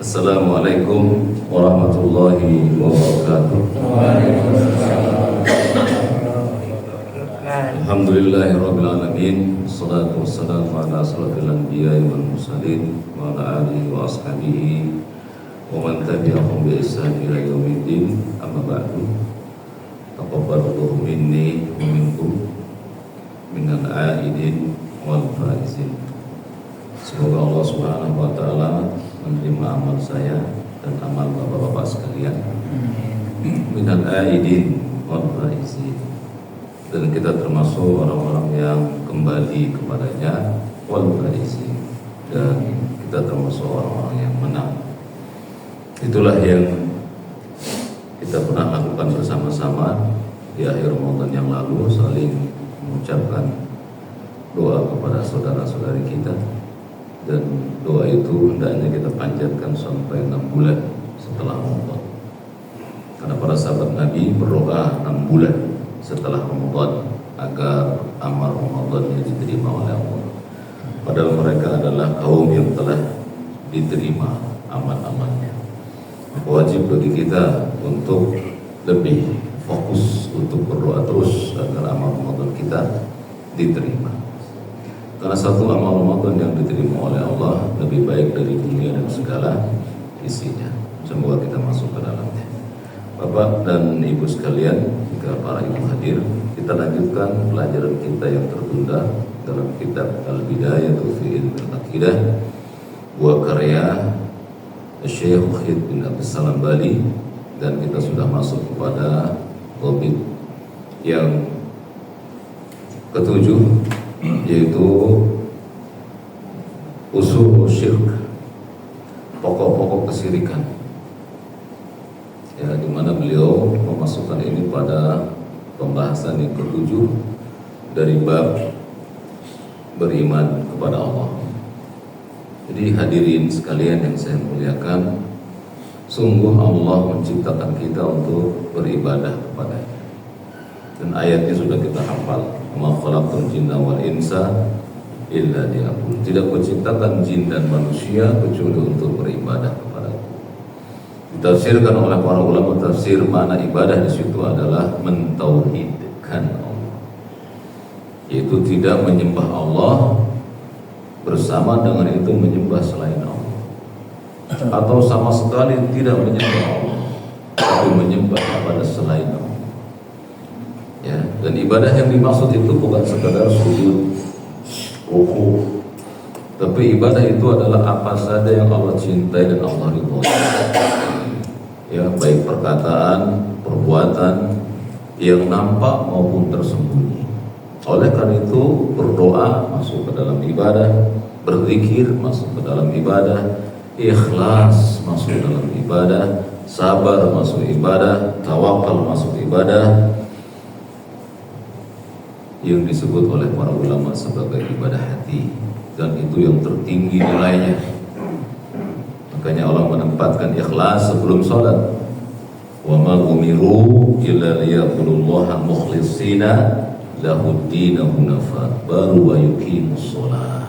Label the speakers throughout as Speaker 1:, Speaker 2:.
Speaker 1: Assalamualaikum warahmatullahi wabarakatuh. Alhamdulillahirabbil alamin. Wassalatu wassalamu ala asyrafil anbiya'i wal mursalin wa ala alihi wa ashabihi wa man tabi'ahum bi ihsan ila yaumiddin. Amma ba'du. Taqabbalallahu minni wa minkum minal a'idin wal faizin. Semoga Allah Subhanahu wa taala menerima amal saya dan amal bapak-bapak sekalian. Minal aidin wal faizin. Dan kita termasuk orang-orang yang kembali kepadanya wal faizin. Dan kita termasuk orang-orang yang menang. Itulah yang kita pernah lakukan bersama-sama di akhir Ramadan yang lalu, saling mengucapkan doa kepada saudara-saudari kita. Dan doa itu hendaknya kita panjatkan sampai 6 bulan setelah Ramadan. Karena para sahabat Nabi berdoa 6 bulan setelah Ramadan agar amal Ramadannya diterima oleh Allah. Padahal mereka adalah kaum yang telah diterima amal-amalnya. Wajib bagi kita untuk lebih fokus untuk berdoa terus agar amal Ramadan kita diterima. Karena satu amal Ramadan yang diterima oleh Allah lebih baik dari dunia dan segala isinya. Semoga kita masuk ke dalamnya. Bapak dan Ibu sekalian, jika para ibu hadir, kita lanjutkan pelajaran kita yang tertunda dalam kitab Al-Bidayatu fi Ilmil Aqidah, buah karya Syekh Wahid bin Abdus Salam Bali, dan kita sudah masuk kepada topik yang ketujuh, yaitu usul syirk, pokok-pokok kesyirikan. Ya, di mana beliau memasukkan ini pada pembahasan yang ketujuh dari bab beriman kepada Allah. Jadi hadirin sekalian yang saya muliakan, sungguh Allah menciptakan kita untuk beribadah kepada-Nya. Dan ayatnya sudah kita hafal. Ma khalaqtul jinna wal insa illa liya'budun. Tidak menciptakan jin dan manusia kecuali untuk beribadah kepada-Ku. Ditafsirkan oleh para ulama tafsir, makna ibadah di situ adalah mentauhidkan Allah, yaitu tidak menyembah Allah bersama dengan itu menyembah selain Allah, atau sama sekali tidak menyembah Allah tapi menyembah kepada selain Allah. Ya, dan ibadah yang dimaksud itu bukan sekadar sujud, ruku, tapi ibadah itu adalah apa saja yang Allah cintai dan Allah ridhoi. Ya, baik perkataan, perbuatan yang nampak maupun tersembunyi. Oleh karena itu berdoa masuk ke dalam ibadah, berzikir masuk ke dalam ibadah, ikhlas masuk ke dalam ibadah, sabar masuk ibadah, tawakal masuk ibadah, yang disebut oleh para ulama sebagai ibadah hati, dan itu yang tertinggi nilainya. Makanya Allah menempatkan ikhlas sebelum salat. Wa ma umiru illa liya'budullaha mukhlishina lahud-din hunafa baru wa yuqimus shalah.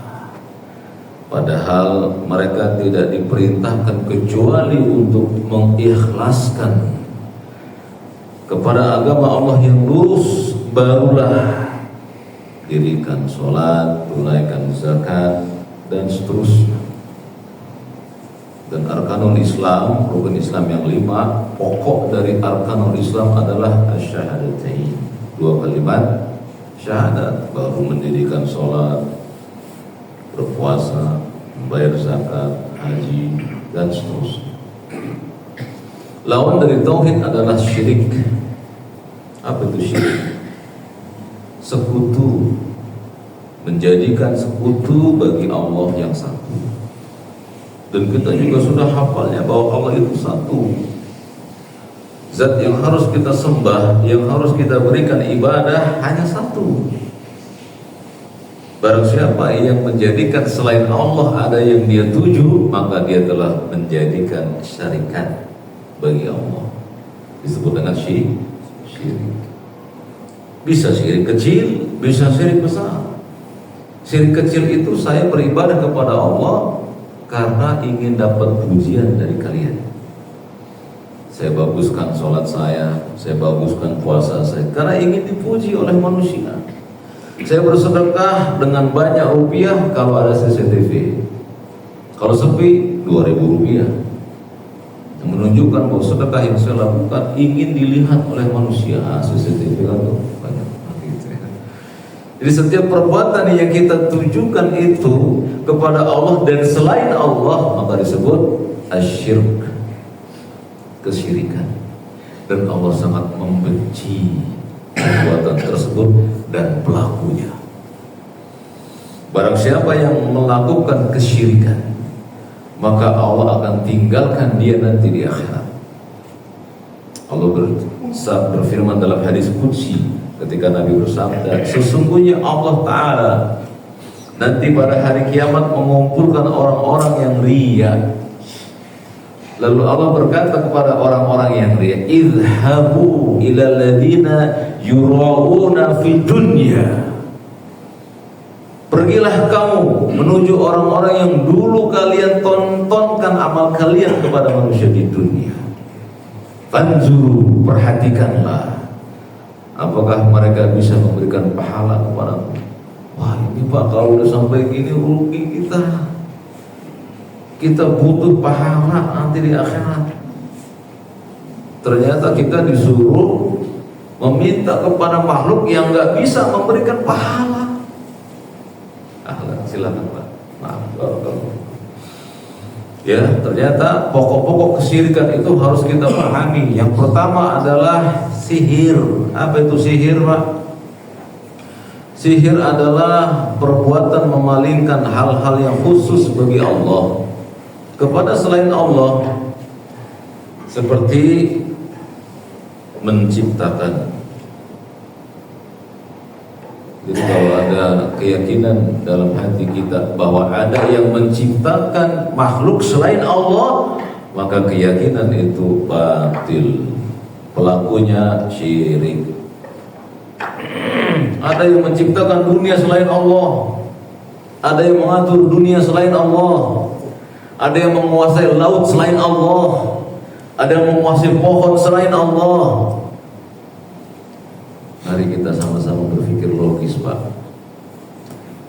Speaker 1: Padahal mereka tidak diperintahkan kecuali untuk mengikhlaskan kepada agama Allah yang lurus, barulah dirikan sholat, tunaikan zakat, dan seterusnya. Dan arkanul Islam, rukun Islam yang 5, pokok dari arkanul Islam adalah asyhadatain, 2 kalimat syahadat, baru mendirikan sholat, berpuasa, membayar zakat, haji, dan seterusnya. Lawan dari tauhid adalah syirik. Apa itu syirik? Sekutu, menjadikan sekutu bagi Allah yang satu. Dan kita juga sudah hafalnya bahwa Allah itu satu. Zat yang harus kita sembah, yang harus kita berikan ibadah hanya satu. Barang siapa yang menjadikan selain Allah ada yang dia tuju, maka dia telah menjadikan syarikat bagi Allah. Disebut dengan syirik. Bisa syirik kecil, bisa syirik besar. Syirik kecil itu saya beribadah kepada Allah karena ingin dapat pujian dari kalian. Saya baguskan sholat saya baguskan puasa saya, karena ingin dipuji oleh manusia. Saya bersedekah dengan banyak rupiah kalau ada CCTV. Kalau sepi, 2.000 rupiah. Yang menunjukkan bahwa sedekah yang saya lakukan ingin dilihat oleh manusia. CCTV kan tuh banyak. Jadi setiap perbuatan yang kita tujukan itu kepada Allah dan selain Allah, maka disebut asyirk, kesyirikan. Dan Allah sangat membenci perbuatan tersebut dan pelakunya. Barang siapa yang melakukan kesyirikan, maka Allah akan tinggalkan dia nanti di akhirat. Allah berfirman dalam hadis qudsi ketika Nabi bersabda, sesungguhnya Allah Ta'ala nanti pada hari kiamat mengumpulkan orang-orang yang riya. Lalu Allah berkata kepada orang-orang yang riya, idhabu ilal ladina yura'una fid dunya. Pergilah kamu menuju orang-orang yang dulu kalian tontonkan amal kalian kepada manusia di dunia. Fanzuru, perhatikanlah, apakah mereka bisa memberikan pahala kepadamu. Wah, ini Pak, kalau udah sampai gini rugi kita. Kita butuh pahala nanti di akhirat. Ternyata kita disuruh meminta kepada makhluk yang nggak bisa memberikan pahala. Silakan Pak. Maaf kalau ya, ternyata pokok-pokok kesyirikan itu harus kita pahami. Yang pertama adalah sihir. Apa itu sihir, Pak? Sihir adalah perbuatan memalingkan hal-hal yang khusus bagi Allah kepada selain Allah, seperti menciptakan. Jadi kalau ada keyakinan dalam hati kita bahwa ada yang menciptakan makhluk selain Allah, maka keyakinan itu batil, pelakunya syirik. Ada yang menciptakan dunia selain Allah, ada yang mengatur dunia selain Allah, ada yang menguasai laut selain Allah, ada yang menguasai pohon selain Allah. Mari kita sama-sama berpikir logis, Pak.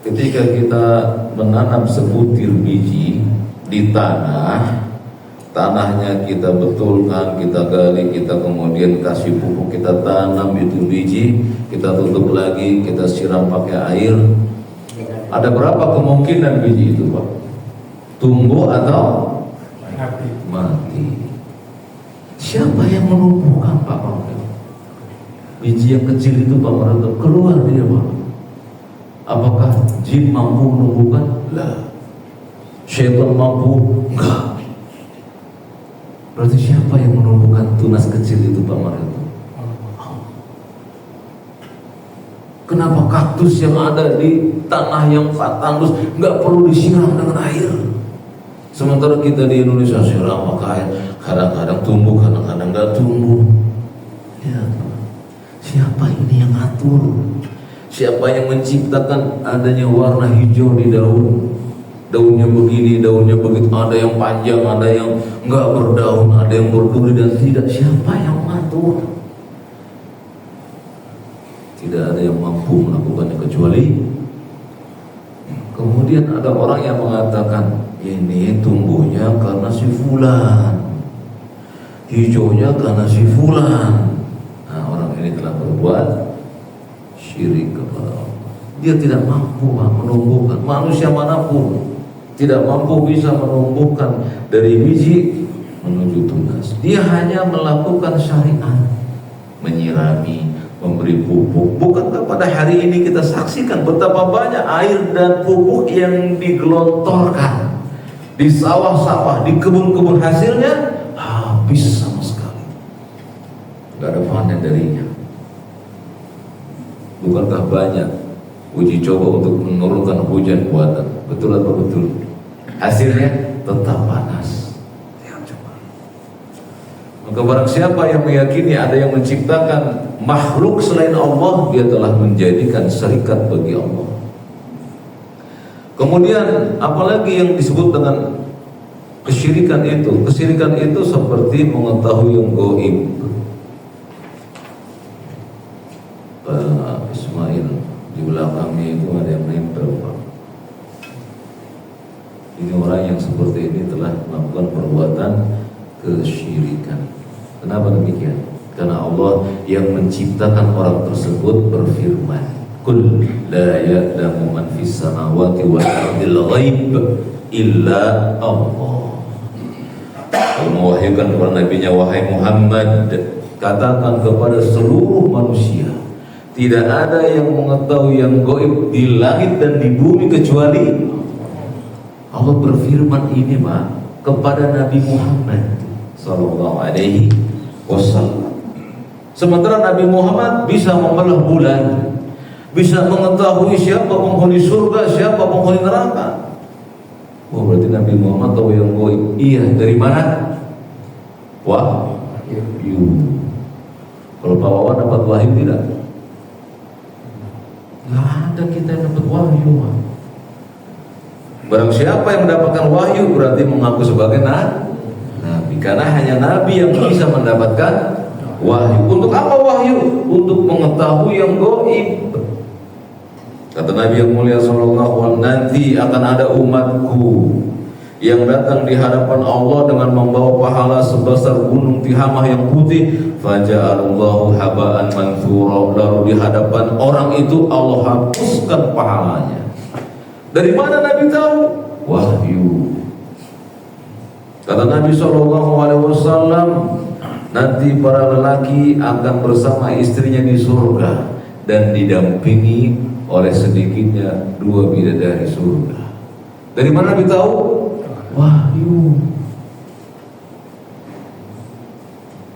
Speaker 1: Ketika kita menanam sebutir biji di tanah, tanahnya kita betulkan, kita gali, kita kemudian kasih pupuk, kita tanam itu biji, kita tutup lagi, kita siram pakai air. Ada berapa kemungkinan biji itu, Pak? Tumbuh atau mati? Siapa yang menumbuhkan, Pak? Biji yang kecil itu, Pak Maranto, keluar dia, Pak. Apakah jin mampu menumbuhkan? Lah. Syaitan mampu? Enggak. Berarti siapa yang menumbuhkan tunas kecil itu, Pak Maranto? Kenapa kaktus yang ada di tanah yang tandus nggak perlu disiram dengan air? Sementara kita di Indonesia siram pakai air, kadang-kadang tumbuh, kadang-kadang nggak tumbuh. Ya. Siapa ini yang atur? Siapa yang menciptakan adanya warna hijau di daun? Daunnya begini, daunnya begitu. Ada yang panjang, ada yang enggak berdaun, ada yang berduri dan tidak. Siapa yang mengatur? Tidak ada yang mampu melakukannya kecuali. Kemudian ada orang yang mengatakan, ini tumbuhnya karena si fulan, hijaunya karena si fulan. Ini telah berbuat syirik kepada Allah. Dia tidak mampu menumbuhkan. Manusia manapun tidak mampu bisa menumbuhkan dari biji menuju tunas. Dia hanya melakukan syariat, menyirami, memberi pupuk. Bukankah pada hari ini kita saksikan betapa banyak air dan pupuk yang digelontorkan di sawah-sawah, di kebun-kebun, hasilnya habis sama sekali, nggak ada panen darinya. Bukankah banyak uji coba untuk menurunkan hujan buatan? Betul atau betul? Hasilnya tetap panas. Maka barang siapa yang meyakini ada yang menciptakan makhluk selain Allah, dia telah menjadikan syarikat bagi Allah. Kemudian apalagi yang disebut dengan Kesyirikan itu seperti mengetahui yang gaib. Pak Ismail, di belakangnya itu ada yang nempel, Pak. Ini orang yang seperti ini telah melakukan perbuatan kesyirikan. Kenapa demikian? Karena Allah yang menciptakan orang tersebut berfirman, "Qul la ya'lamu man fis samawati wal ardil ghaib illa Allah." Allah mewahyukan kepada nabinya, "Wahai Muhammad, katakan kepada seluruh manusia, tidak ada yang mengetahui yang gaib di langit dan di bumi kecuali Allah." Berfirman ini, Pak, kepada Nabi Muhammad sallallahu alaihi wasallam. Sementara Nabi Muhammad bisa membelah bulan, bisa mengetahui siapa penghuni surga, siapa penghuni neraka. Oh, berarti Nabi Muhammad tahu yang gaib. Iya, dari mana? Wahyu. Kalau Pak Wawan dapat wahyu tidak? Nggak ada kita yang dapat wahyu, Pak. Barang siapa yang mendapatkan wahyu berarti mengaku sebagai nabi, karena hanya nabi yang bisa mendapatkan wahyu. Untuk apa wahyu? Untuk mengetahui yang gaib. Kata Nabi yang mulia sallallahu alaihi wasallam, nanti akan ada umatku yang datang di hadapan Allah dengan membawa pahala sebesar gunung Tihamah yang putih, faja'alullahu haba'an manthura, lalu di hadapan orang itu Allah hapuskan pahalanya. Dari mana Nabi tahu? Wahyu. Kata Nabi SAW, nanti para lelaki akan bersama istrinya di surga dan didampingi oleh sedikitnya 2 bidadari surga. Dari mana Nabi tahu? Wahyu.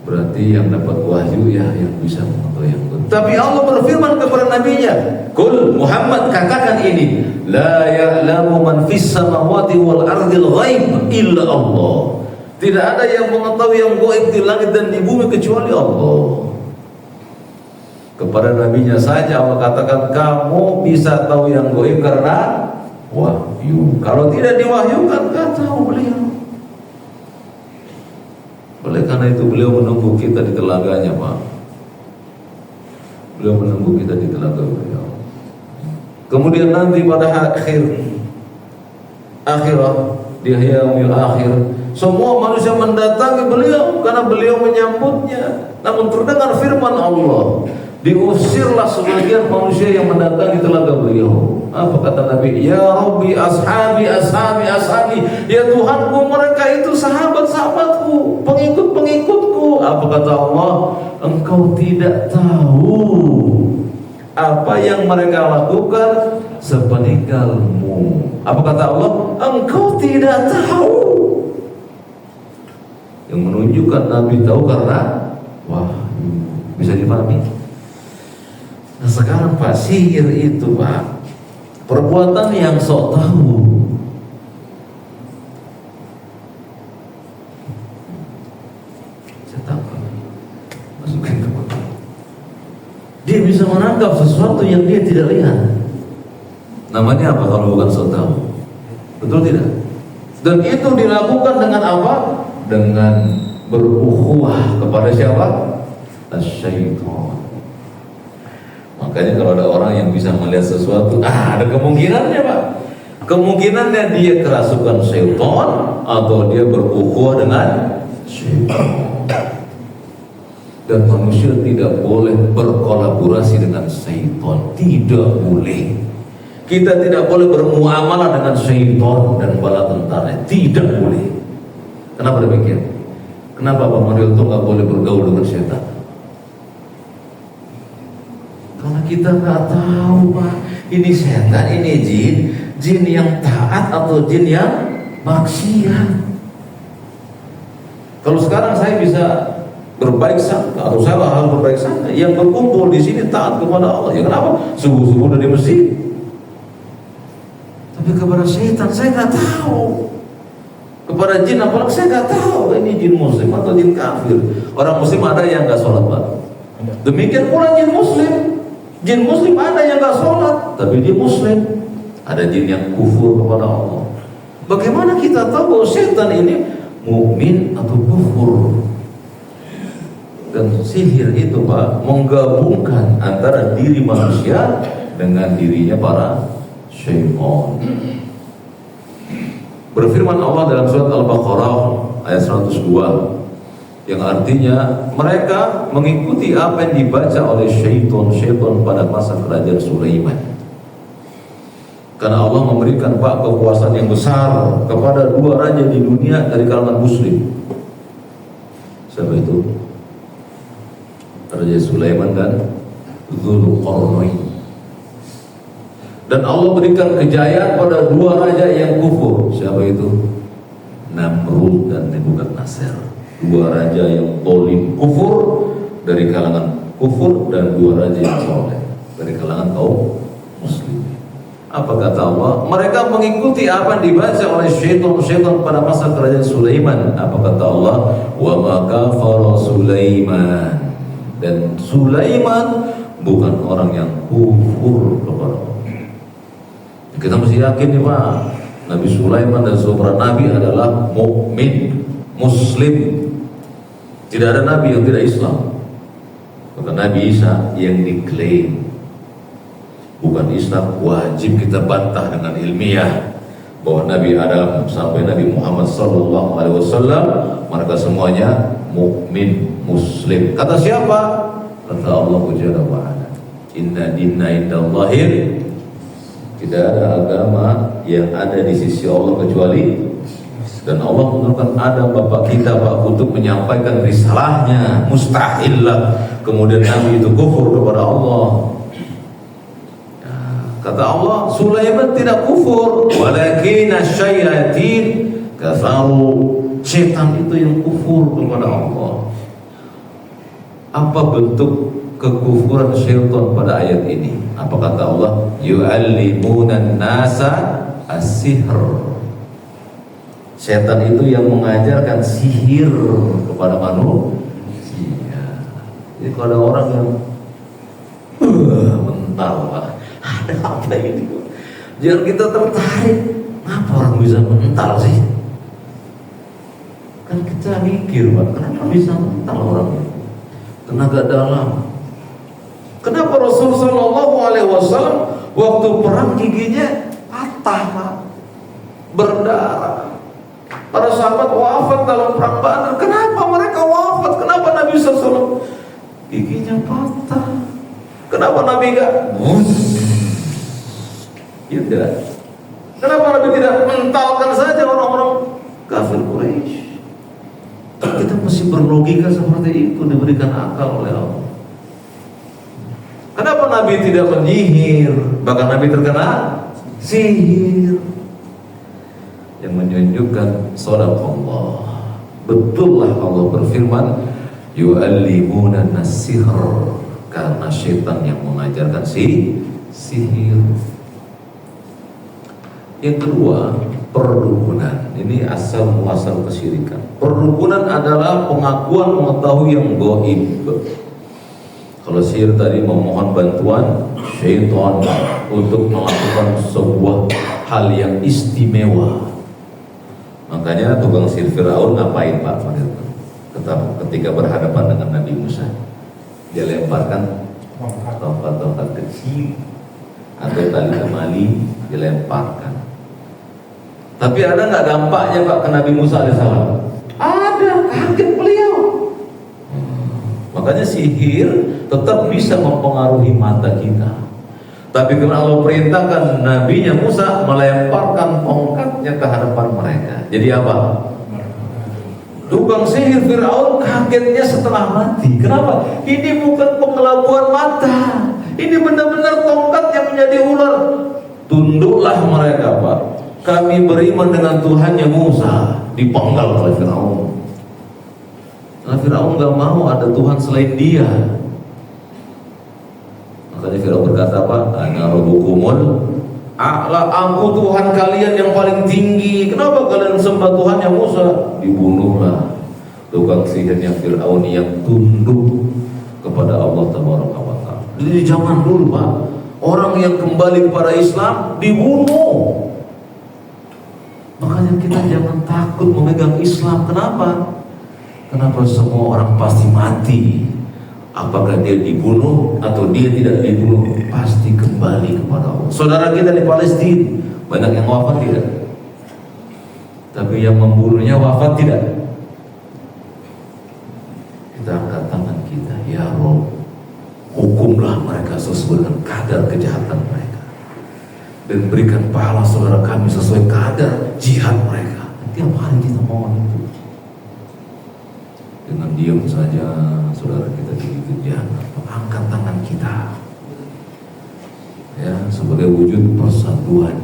Speaker 1: Berarti yang dapat wahyu ya yang bisa mengetahui yang benar. Tapi Allah berfirman kepada nabinya, "Qul Muhammad, katakan ini, la ya'lamu man fis samawati wal ardil ghaib illa Allah." Tidak ada yang mengetahui yang gaib di langit dan di bumi kecuali Allah. Kepada nabinya saja Allah katakan, kamu bisa tahu yang gaib karena wahyu. Kalau tidak diwahyukan, kan tahu beliau. Oleh karena itu beliau menunggu kita di telaganya, Pak. Beliau menunggu kita di telaga beliau. Kemudian nanti pada akhirat, di yaumil akhir, semua manusia mendatangi beliau karena beliau menyambutnya. Namun terdengar firman Allah, diusirlah sebagian manusia yang mendatangi telaga beliau. Apa kata Nabi? Ya Rabbi, ashabi, ashabi, ashabi. Ya Tuhanku, mereka itu sahabat-sahabatku, pengikut-pengikutku. Apa kata Allah? Engkau tidak tahu apa yang mereka lakukan sepeninggalmu. Apa kata Allah? Engkau tidak tahu. Yang menunjukkan Nabi tahu karena wahyu. Bisa dipahami? Nah sekarang Pak, sihir itu Pak, perbuatan yang sok tahu. Saya tahu, masukin ke otak. Dia bisa menangkap sesuatu yang dia tidak lihat. Namanya apa kalau bukan sok tahu? Betul tidak? Dan itu dilakukan dengan apa? Dengan berukhuwah kepada siapa? Syaitan. Makanya kalau ada orang yang bisa melihat sesuatu, ada kemungkinannya Pak. Kemungkinannya dia kerasukan syaitan atau dia berukhuwah dengan syaitan. Dan manusia tidak boleh berkolaborasi dengan syaitan, tidak boleh. Kita tidak boleh bermuamalah dengan syaitan dan bala tentaranya, tidak boleh. Kenapa demikian? Kenapa Pak Mario itu nggak boleh bergaul dengan syaitan? Karena kita nggak tahu Pak, ini setan, ini jin yang taat atau jin yang maksiat. Kalau sekarang saya bisa berbaik sangka, atau saya harus berbaik sangka, yang berkumpul di sini taat kepada Allah. Ya kenapa? Subuh-subuh dari masjid. Tapi kepada setan saya nggak tahu. Kepada jin apalagi saya nggak tahu. Ini jin muslim atau jin kafir. Orang muslim ada yang nggak sholat Pak. Demikian pula jin muslim. Jin muslim ada yang gak sholat, tapi dia muslim. Ada jin yang kufur kepada Allah.
Speaker 2: Bagaimana kita tahu setan ini mukmin atau kufur? Dan sihir itu Pak menggabungkan antara diri manusia dengan dirinya para syaitan. Berfirman Allah dalam surat Al-Baqarah ayat 102 yang artinya mereka mengikuti apa yang dibaca oleh syaitan pada masa kerajaan Sulaiman. Karena Allah memberikan kekuasaan yang besar kepada dua raja di dunia dari kalangan muslim. Siapa itu? Raja Sulaiman dan Dzulqarnain. Dan Allah berikan kejayaan pada dua raja yang kufur. Siapa itu? Namrud dan Nebukadnezar. Dua raja yang tolim kufur dari kalangan kufur, dan dua raja yang soleh dari kalangan kaum muslim. Apa kata Allah? Mereka mengikuti apa yang dibaca oleh syaitan pada masa kerajaan Sulaiman. Apa kata Allah? Wa ma kafara Sulaiman. Dan Sulaiman bukan orang yang kufur kepada Allah. Kita mesti yakin nih Pak, Nabi Sulaiman dan seorang nabi adalah mukmin, muslim. Tidak ada nabi yang tidak Islam. Maka Nabi Isa yang diklaim bukan Islam, wajib kita bantah dengan ilmiah bahwa Nabi Adam sampai Nabi Muhammad SAW mereka semuanya mukmin, muslim. Kata siapa? Kata Allah Jalla wa Ala, inna dinna indallahir, tidak ada agama yang ada di sisi Allah kecuali, dan Allah menurunkan Adam bapak kita Pak untuk menyampaikan risalahnya. Mustahil lah kemudian Nabi itu kufur kepada Allah. Kata Allah, Sulaiman tidak kufur, walakin asyayatin kafaru. Setan itu yang kufur kepada Allah. Apa bentuk kekufuran syaitan pada ayat ini? Apa kata Allah? Yu'allimunan nasa as-sihr. Setan itu yang mengajarkan sihir kepada manusia. Jadi kalau ada orang yang mental, ada apa ini? Jangan kita tertarik. Kenapa orang bisa mental sih? Kan kita mikir, Pak, kenapa bisa mental orang itu? Tenaga dalam. Kenapa Rasulullah SAW waktu perang giginya patah, Pak, berdarah? Para sahabat wafat dalam perang Badar. Kenapa mereka wafat? Kenapa Nabi SAW giginya patah? Kenapa Nabi enggak? Ya tidak. Kenapa Nabi tidak mentalkan saja orang-orang kafir Quraisy? Kita mesti berlogika seperti itu, diberikan akal oleh Allah. Kenapa Nabi tidak menyihir? Bahkan Nabi terkena sihir, yang menunjukkan shadaqallah. Betullah Allah berfirman, yu'allimuna nas-sihr, karena syaitan yang mengajarkan sihir. Yang kedua, perdukunan. Ini asal muasal kesyirikan. Perdukunan adalah pengakuan mengetahui yang gaib. Kalau sihir tadi memohon bantuan syaitan untuk melakukan sebuah hal yang istimewa. Makanya tukang sihir Firaun ngapain Pak? Ketika berhadapan dengan Nabi Musa, dia lemparkan tongkat-tongkat kecil atau tali temali, dilemparkan. Tapi ada nggak dampaknya Pak ke Nabi Musa alaihissalam? Ada, kaget beliau. Makanya sihir tetap bisa mempengaruhi mata kita. Tapi karena Allah perintahkan Nabinya Musa melemparkan tongkatnya ke hadapan mereka. Jadi apa? Tukang sihir Firaun kagetnya setelah mati. Kenapa? Ini bukan pengelabuan mata. Ini benar-benar tongkat yang menjadi ular. Tunduklah mereka Pak. Kami beriman dengan Tuhannya Musa. Dipenggal oleh Firaun. Karena Firaun gak mau ada Tuhan selain dia. Makanya Firaun berkata apa? Ana rabbukumul a'la, aku Tuhan kalian yang paling tinggi. Kenapa kalian sembah Tuhannya Musa? Dibunuhlah tukang sihirnya Firaun yang tunduk kepada Allah Tabaraka wa Ta'ala. Jadi zaman dulu Pak, orang yang kembali kepada Islam dibunuh. Makanya Makanya kita jangan takut memegang Islam. Kenapa? Kenapa semua orang pasti mati? Apakah dia dibunuh atau dia tidak dibunuh, pasti kembali kepada Allah. Saudara kita di Palestina, banyak yang wafat tidak? Tapi yang membunuhnya wafat tidak? Kita angkat tangan kita, ya Rabb, hukumlah mereka sesuai dengan kadar kejahatan mereka, dan berikan pahala saudara kami sesuai kadar jihad mereka. Tiap hari kita mohon itu. Dengan diam saja saudara kita digigit jangan, angkat tangan kita ya, sebagai wujud persatuan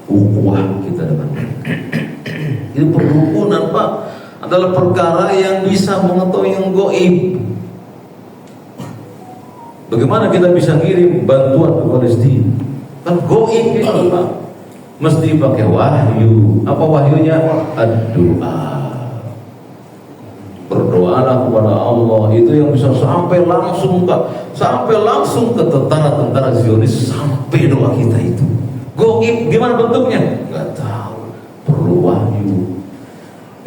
Speaker 2: ukhuwah kita dengan mereka. Ini perukunan Pak adalah perkara yang bisa mengetahui yang gaib. Bagaimana kita bisa ngirim bantuan ke Palestina? Kan gaib itu Pak, mesti pakai wahyu. Apa wahyunya? Doa. Berdoalah kepada Allah, itu yang bisa sampai langsung Pak, sampai langsung ke tentara-tentara Zionis, sampai doa kita itu. Gaib gimana bentuknya? Nggak tahu, perlu wahyu.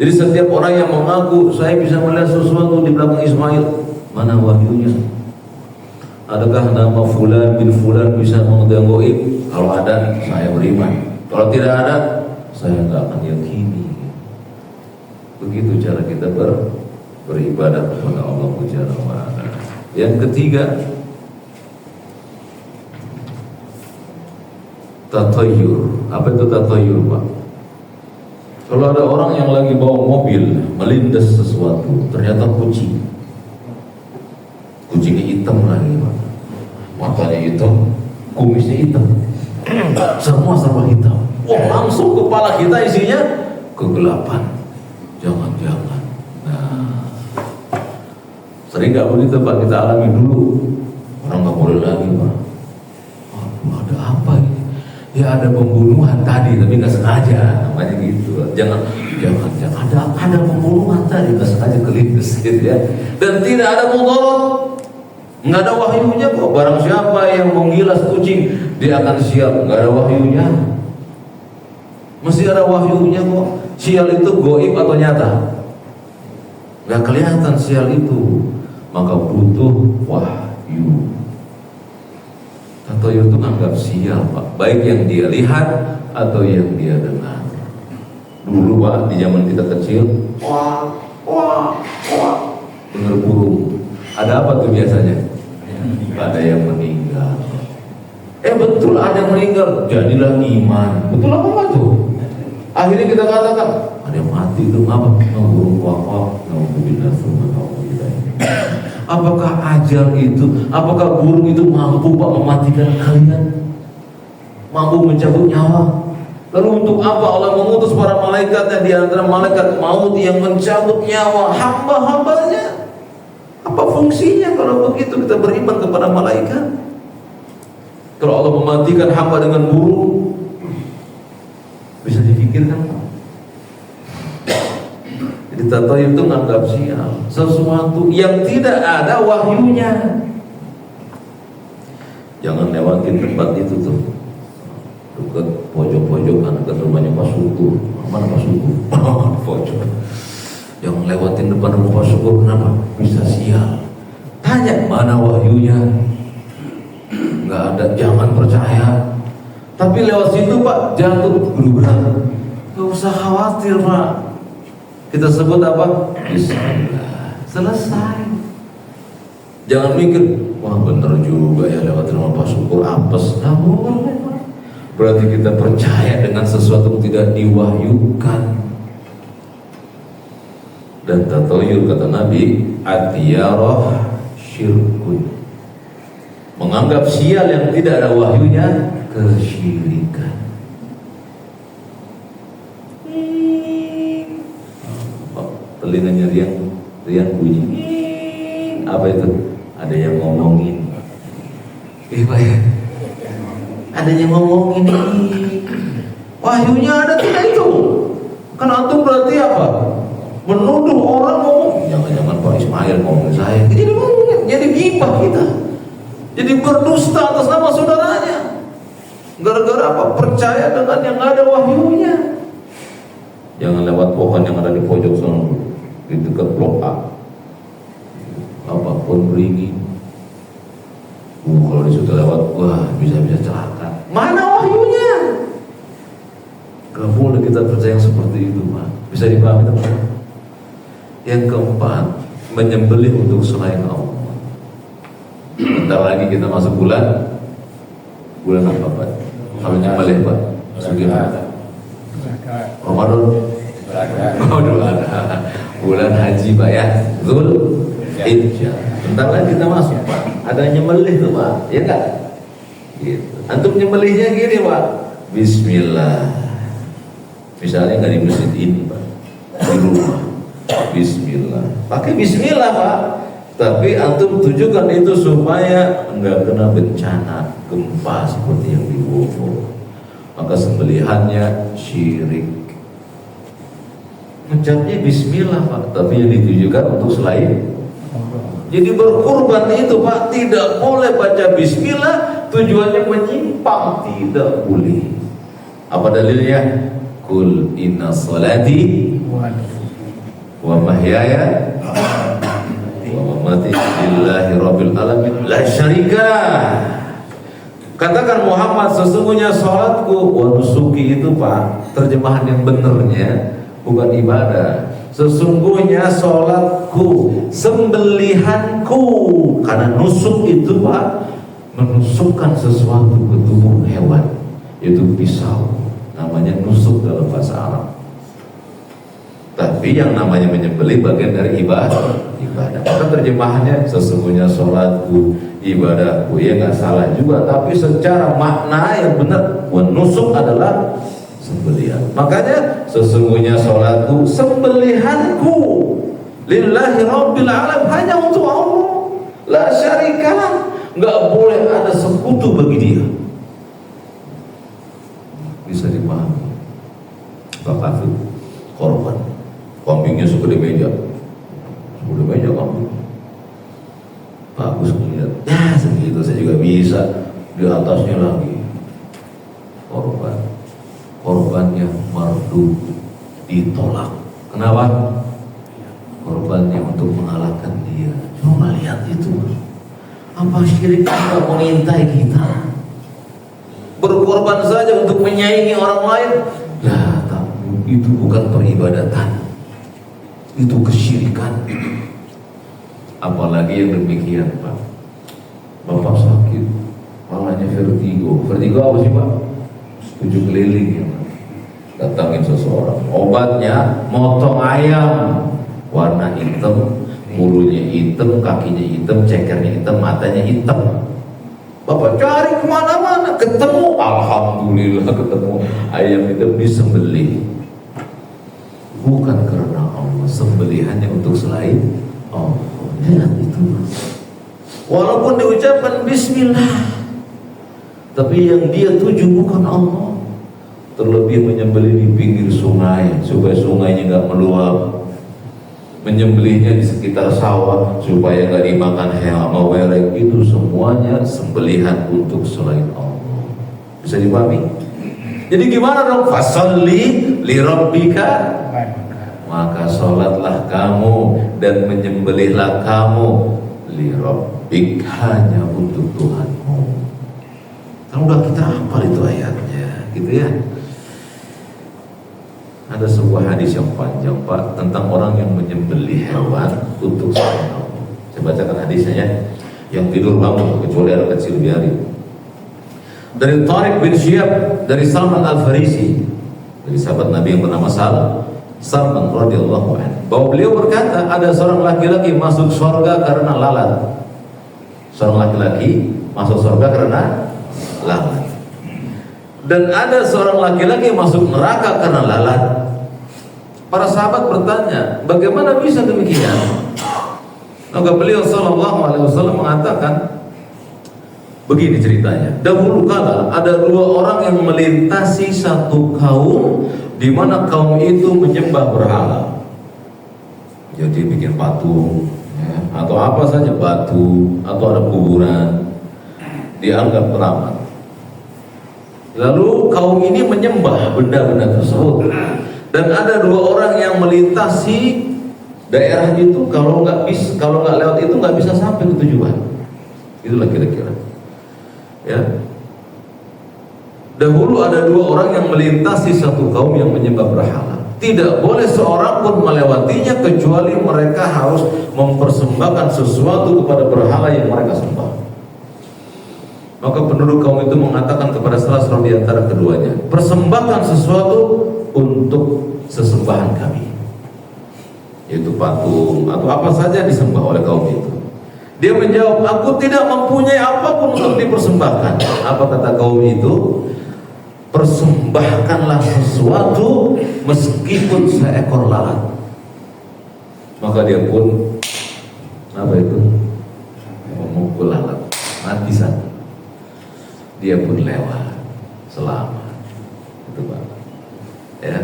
Speaker 2: Jadi setiap orang yang mengaku saya bisa melihat sesuatu di belakang Ismail, mana wahyunya? Adakah nama fulan bin fulan bisa mengetahui gaib? Kalau ada, saya beriman. Kalau tidak ada, saya nggak akan yakini. Begitu cara kita beribadah kepada Allah Subhanahu wa ta'ala. Yang ketiga, tatayyur. Apa itu tatayyur Pak? Kalau ada orang yang lagi bawa mobil melindas sesuatu, ternyata kucingnya hitam lagi Pak, matanya hitam, kumisnya hitam, semua serba hitam. Langsung kepala kita isinya kegelapan. Jangan-jangan. Sering nggak begitu Pak, kita alami dulu. Orang nggak boleh lagi Pak. Ada apa ini? Ya ada pembunuhan tadi, tapi nggak sengaja, namanya gitu. Jangan ada pembunuhan tadi, nggak sengaja kelindes gitu ya. Dan tidak ada mudarat, nggak ada wahyunya kok. Barang siapa yang menggilas kucing, dia akan sial. Nggak ada wahyunya. Mesti ada wahyunya kok. Sial itu gaib atau nyata? Nggak kelihatan sial itu. Maka butuh wahyu. Tatayyur itu anggap sial Pak, baik yang dia lihat atau yang dia dengar. Dulu Pak, di zaman kita kecil, wah, dengar burung. Ada apa tuh biasanya? Ada yang meninggal. Betul ada yang meninggal, jadilah iman. Betul apa tuh? Akhirnya kita katakan, ada yang mati itu apa? Burung wafat, apakah ajal itu, apakah burung itu mampu Pak mematikan kalian? Mampu mencabut nyawa? Lalu untuk apa Allah mengutus para malaikatnya, di antara malaikat maut yang mencabut nyawa hamba-hambanya? Apa fungsinya kalau begitu kita beriman kepada malaikat? Kalau Allah mematikan hamba dengan burung, bisa dipikirkan Pak. Jadi tatayyur itu menganggap sial sesuatu yang tidak ada wahyunya. Jangan lewatin tempat itu tuh, dekat pojok-pojokan dekat rumahnya Pak Suku. Mana Pak Suku? Pojok. Jangan lewatin depan rumah Pak Suku. Kenapa? Bisa sial. Tanya mana wahyunya? Nggak ada. Jangan percaya. Tapi lewat situ Pak jatuh berubah. Gak usah khawatir Pak. Kita sebut apa? Bismillah. Selesai. Jangan mikir, wah bener juga ya lewat rumah Pak Syukur apes. Nah, boleh. Berarti kita percaya dengan sesuatu yang tidak diwahyukan. Dan tatayyur kata Nabi, atiyarah syirkun. Menganggap sial yang tidak ada wahyunya kesyirikan. Telinganya riang bunyi. Apa itu? Ada yang ngomongin. Pak ya. Ada yang ngomongin. Wahyunya ada tidak itu? Kan antum berarti apa? Menuduh orang ngomong. Jangan-jangan Pak Ismail ngomong saya. Jadi ngomongin, jadi gibah kita. Jadi berdusta atas nama saudaranya. Gara-gara apa? Percaya dengan yang ada wahyunya. Jangan lewat pohon yang ada di pojok sana, di dekat blok A. Apapun beringin. Kalau disuruh lewat, wah bisa-bisa celaka. Mana wahyunya? Gak boleh kita percaya yang seperti itu, Pak. Bisa dipahami, teman-teman? Yang keempat, menyembelih untuk selain Allah. Bentar lagi kita masuk bulan apa, Pak? Kalau nyembelih, Pak, Ramadan. Bulan haji, Pak, ya. Zulhijjah. Bentar lagi kita masuk, Pak. Ada nyembelih tuh, Pak. Ya enggak? Gitu. Antum nyembelihnya gini, Pak. Bismillah. Misalnya nggak di masjid ini, Pak, di rumah. Bismillah. Pakai bismillah, Pak. Tapi antum tujukan itu supaya nggak kena bencana gempa seperti yang di Bogor. Maka sembelihannya syirik. Ucapnya bismillah, Pak, tapi yang ditujukan untuk selain. Jadi berkurban itu, Pak, tidak boleh baca bismillah tujuannya menyimpang, tidak boleh. Apa dalilnya? Kul inna salati wa mahyaya wa mamati lillahi rabbil alamin la syarika. Katakan Muhammad, sesungguhnya salatku wa nusuki itu, Pak, terjemahan yang benernya bukan ibadah. Sesungguhnya salatku, sembelihanku, karena nusuk itu, Pak, menusukkan sesuatu ke tubuh hewan, yaitu pisau. Namanya nusuk dalam bahasa Arab. Tapi yang namanya menyembelih bagian dari ibadah. Maka terjemahannya sesungguhnya sholatku, ibadahku, ya nggak salah juga. Tapi secara makna yang benar, nusuk adalah sembelihan. Makanya sesungguhnya sholatku, sembelihanku, lillahi rabbil alamin, hanya untuk Allah, la syarikalah, nggak boleh ada sekutu bagi dia. Bisa dipahami. Bapak itu korban, kambingnya segede meja kambing, bagus melihat, ya segitu saya juga bisa. Di atasnya lagi korbannya mardud, ditolak. Kenapa? Korbannya untuk mengalahkan dia. Cuma lihat itu, apa syirik kita mengintai kita? Berkorban saja untuk menyaingi orang lain. Ya, tapi itu bukan peribadatan, itu kesyirikan. Apalagi yang demikian, Pak. Bapak sakit, malahnya vertigo. Vertigo apa sih, Pak? 7 keliling ya, Pak. Datangin seseorang, obatnya motong ayam, warna hitam, bulunya hitam, kakinya hitam, cekernya hitam, matanya hitam. Bapak cari kemana-mana, ketemu, alhamdulillah ketemu ayam itu disembelih. Bukan karena Allah, sembelihannya untuk selain Allah. Lihat itu. Walaupun diucapkan bismillah, tapi yang dia tuju bukan Allah. Terlebih menyembelih di pinggir sungai supaya sungainya nggak meluap. Menyembelihnya di sekitar sawah supaya nggak dimakan hama werek. Itu semuanya sembelihan untuk selain Allah. Bisa dipahami? Jadi gimana dong? Fasalli li rabbika, maka sholatlah kamu dan menyembelihlah kamu li rabbik, hanya untuk Tuhanmu. Kan udah kita hafal itu ayatnya, gitu ya. Ada sebuah hadis yang panjang, Pak, tentang orang yang menyembelih hewan untuk selain Allah. Saya bacakan hadisnya ya. Yang tidur bangun kecuali anak kecil biarin. Dari Tariq bin Syihab, dari Salman Al-Farisi, dari sahabat Nabi yang bernama Salman radhiyallahu anhu, bahwa beliau berkata, ada seorang laki-laki masuk surga karena lalat. Seorang laki-laki masuk surga karena lalat. Dan ada seorang laki-laki masuk neraka karena lalat. Para sahabat bertanya, bagaimana bisa demikian? Maka beliau sallallahu alaihi wasallam mengatakan, begini ceritanya. Dahulu kala ada 2 orang yang melintasi satu kaum, di mana kaum itu menyembah berhala. Jadi bikin patung, ya, atau apa saja, batu, atau ada kuburan, dianggap keramat. Lalu kaum ini menyembah benda-benda tersebut. Dan ada 2 orang yang melintasi daerah itu, kalau nggak lewat itu nggak bisa sampai ke tujuan. Itulah kira-kira. Ya. Dahulu ada 2 orang yang melintasi satu kaum yang menyembah berhala. Tidak boleh seorang pun melewatinya kecuali mereka harus mempersembahkan sesuatu kepada berhala yang mereka sembah. Maka penduduk kaum itu mengatakan kepada salah seorang di antara keduanya, persembahkan sesuatu untuk sesembahan kami, yaitu patung atau apa saja disembah oleh kaum itu. Dia menjawab, aku tidak mempunyai apapun untuk dipersembahkan. Apa kata kaum itu? Persembahkanlah sesuatu meskipun seekor lalat. Maka dia pun memukul lalat, mati satu. Dia pun lewat selamat. Itu Pak. Ya.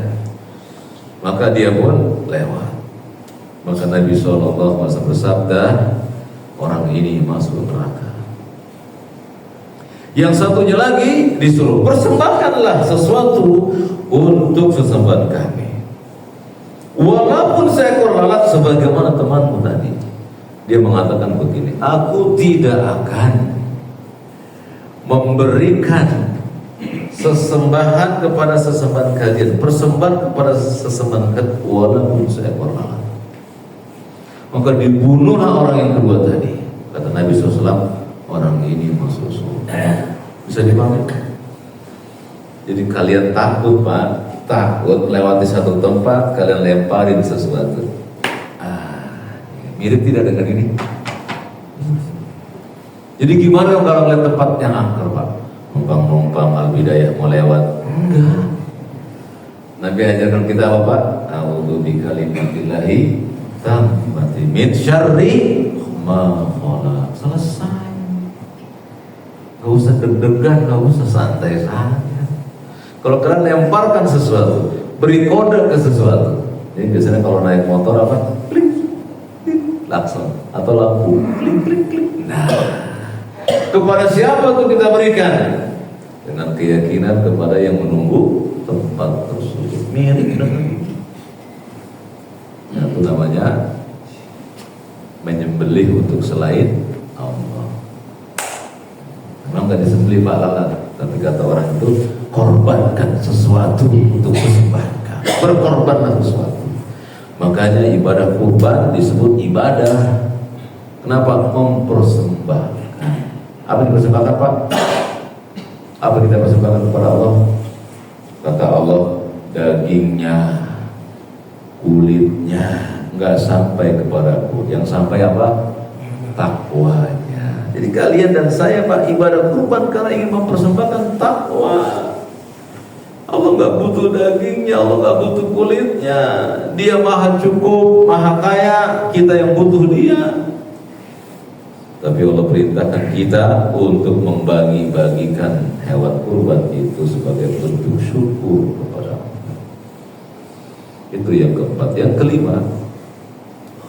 Speaker 2: Maka dia pun lewat. Maka Nabi SAW bersabda, orang ini masuk neraka. Yang satunya lagi disuruh, persembahkanlah sesuatu untuk sesembahan kami, walaupun seekor lalat sebagaimana temanmu tadi. Dia mengatakan begini, aku tidak akan memberikan sesembahan kepada sesembahan kalian, persembahan kepada sesembahan kalian walaupun seekor lalat. Maka dibunuhlah orang yang kedua tadi. Kata Nabi SAW, orang ini masuk surga. Bisa dipahami? Jadi kalian takut Pak, takut lewati satu tempat kalian lemparin sesuatu. Mirip tidak dengan ini? Jadi gimana kalau lihat tempat yang angker Pak? Numpang Al-Bidayah mau lewat? Enggak. Nabi ajarkan kita apa Pak? A'udzu bikalimatillahi tammati min syarri ma khalaq. Selesai. Gak usah deg-degan, gak usah santai saja. Kalau kalian lemparkan sesuatu, beri kode ke sesuatu. Jadi biasanya kalau naik motor apa? Klik, klik, klakson atau lampu, klik, klik, klik. Nah, kepada siapa tuh kita berikan? Dengan keyakinan kepada yang menunggu tempat tersebut. Mirip dengan itu. Nah, itu namanya menyembelih untuk selain Allah. Memang gak disembelih Pak lalat, tapi kata orang itu korbankan sesuatu untuk disembahkan. Berkorbanlah sesuatu. Makanya ibadah kurban disebut ibadah. Kenapa? Mempersembahkan. Apa dipersembahkan Pak? Apa kita persembahkan kepada Allah? Kata Allah, dagingnya, kulitnya nggak sampai kepadaku. Yang sampai apa? Takwanya. Jadi kalian dan saya Pak ibadah kurban karena ingin mempersembahkan takwa. Allah nggak butuh dagingnya, Allah nggak butuh kulitnya. Dia maha cukup, maha kaya. Kita yang butuh Dia. Tapi Allah perintahkan kita untuk membagi-bagikan hewan kurban itu sebagai bentuk syukur kepada Allah. Itu yang keempat. Yang kelima,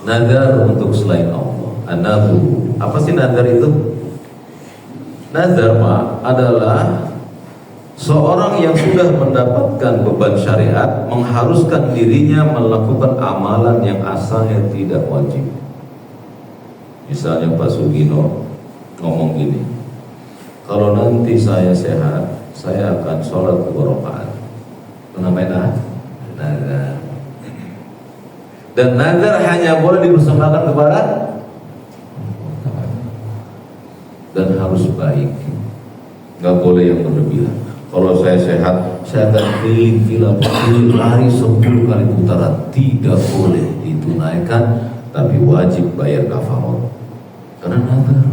Speaker 2: nadar untuk selain Allah. An-nadhru. Apa sih nadar itu? Nadar Pak adalah seorang yang sudah mendapatkan beban syariat mengharuskan dirinya melakukan amalan yang asalnya tidak wajib. Misalnya Pak Sugino ngomong gini, kalau nanti saya sehat, saya akan sholat 2 rakaat. Itu namanya nadar. Dan nadar hanya boleh dipersembahkan kepada dan harus baik, nggak boleh yang berlebihan. Kalau saya sehat, saya akan keliling lari 10 kali putaran. Tidak boleh ditunaikan, tapi wajib bayar kafarah karena nazar.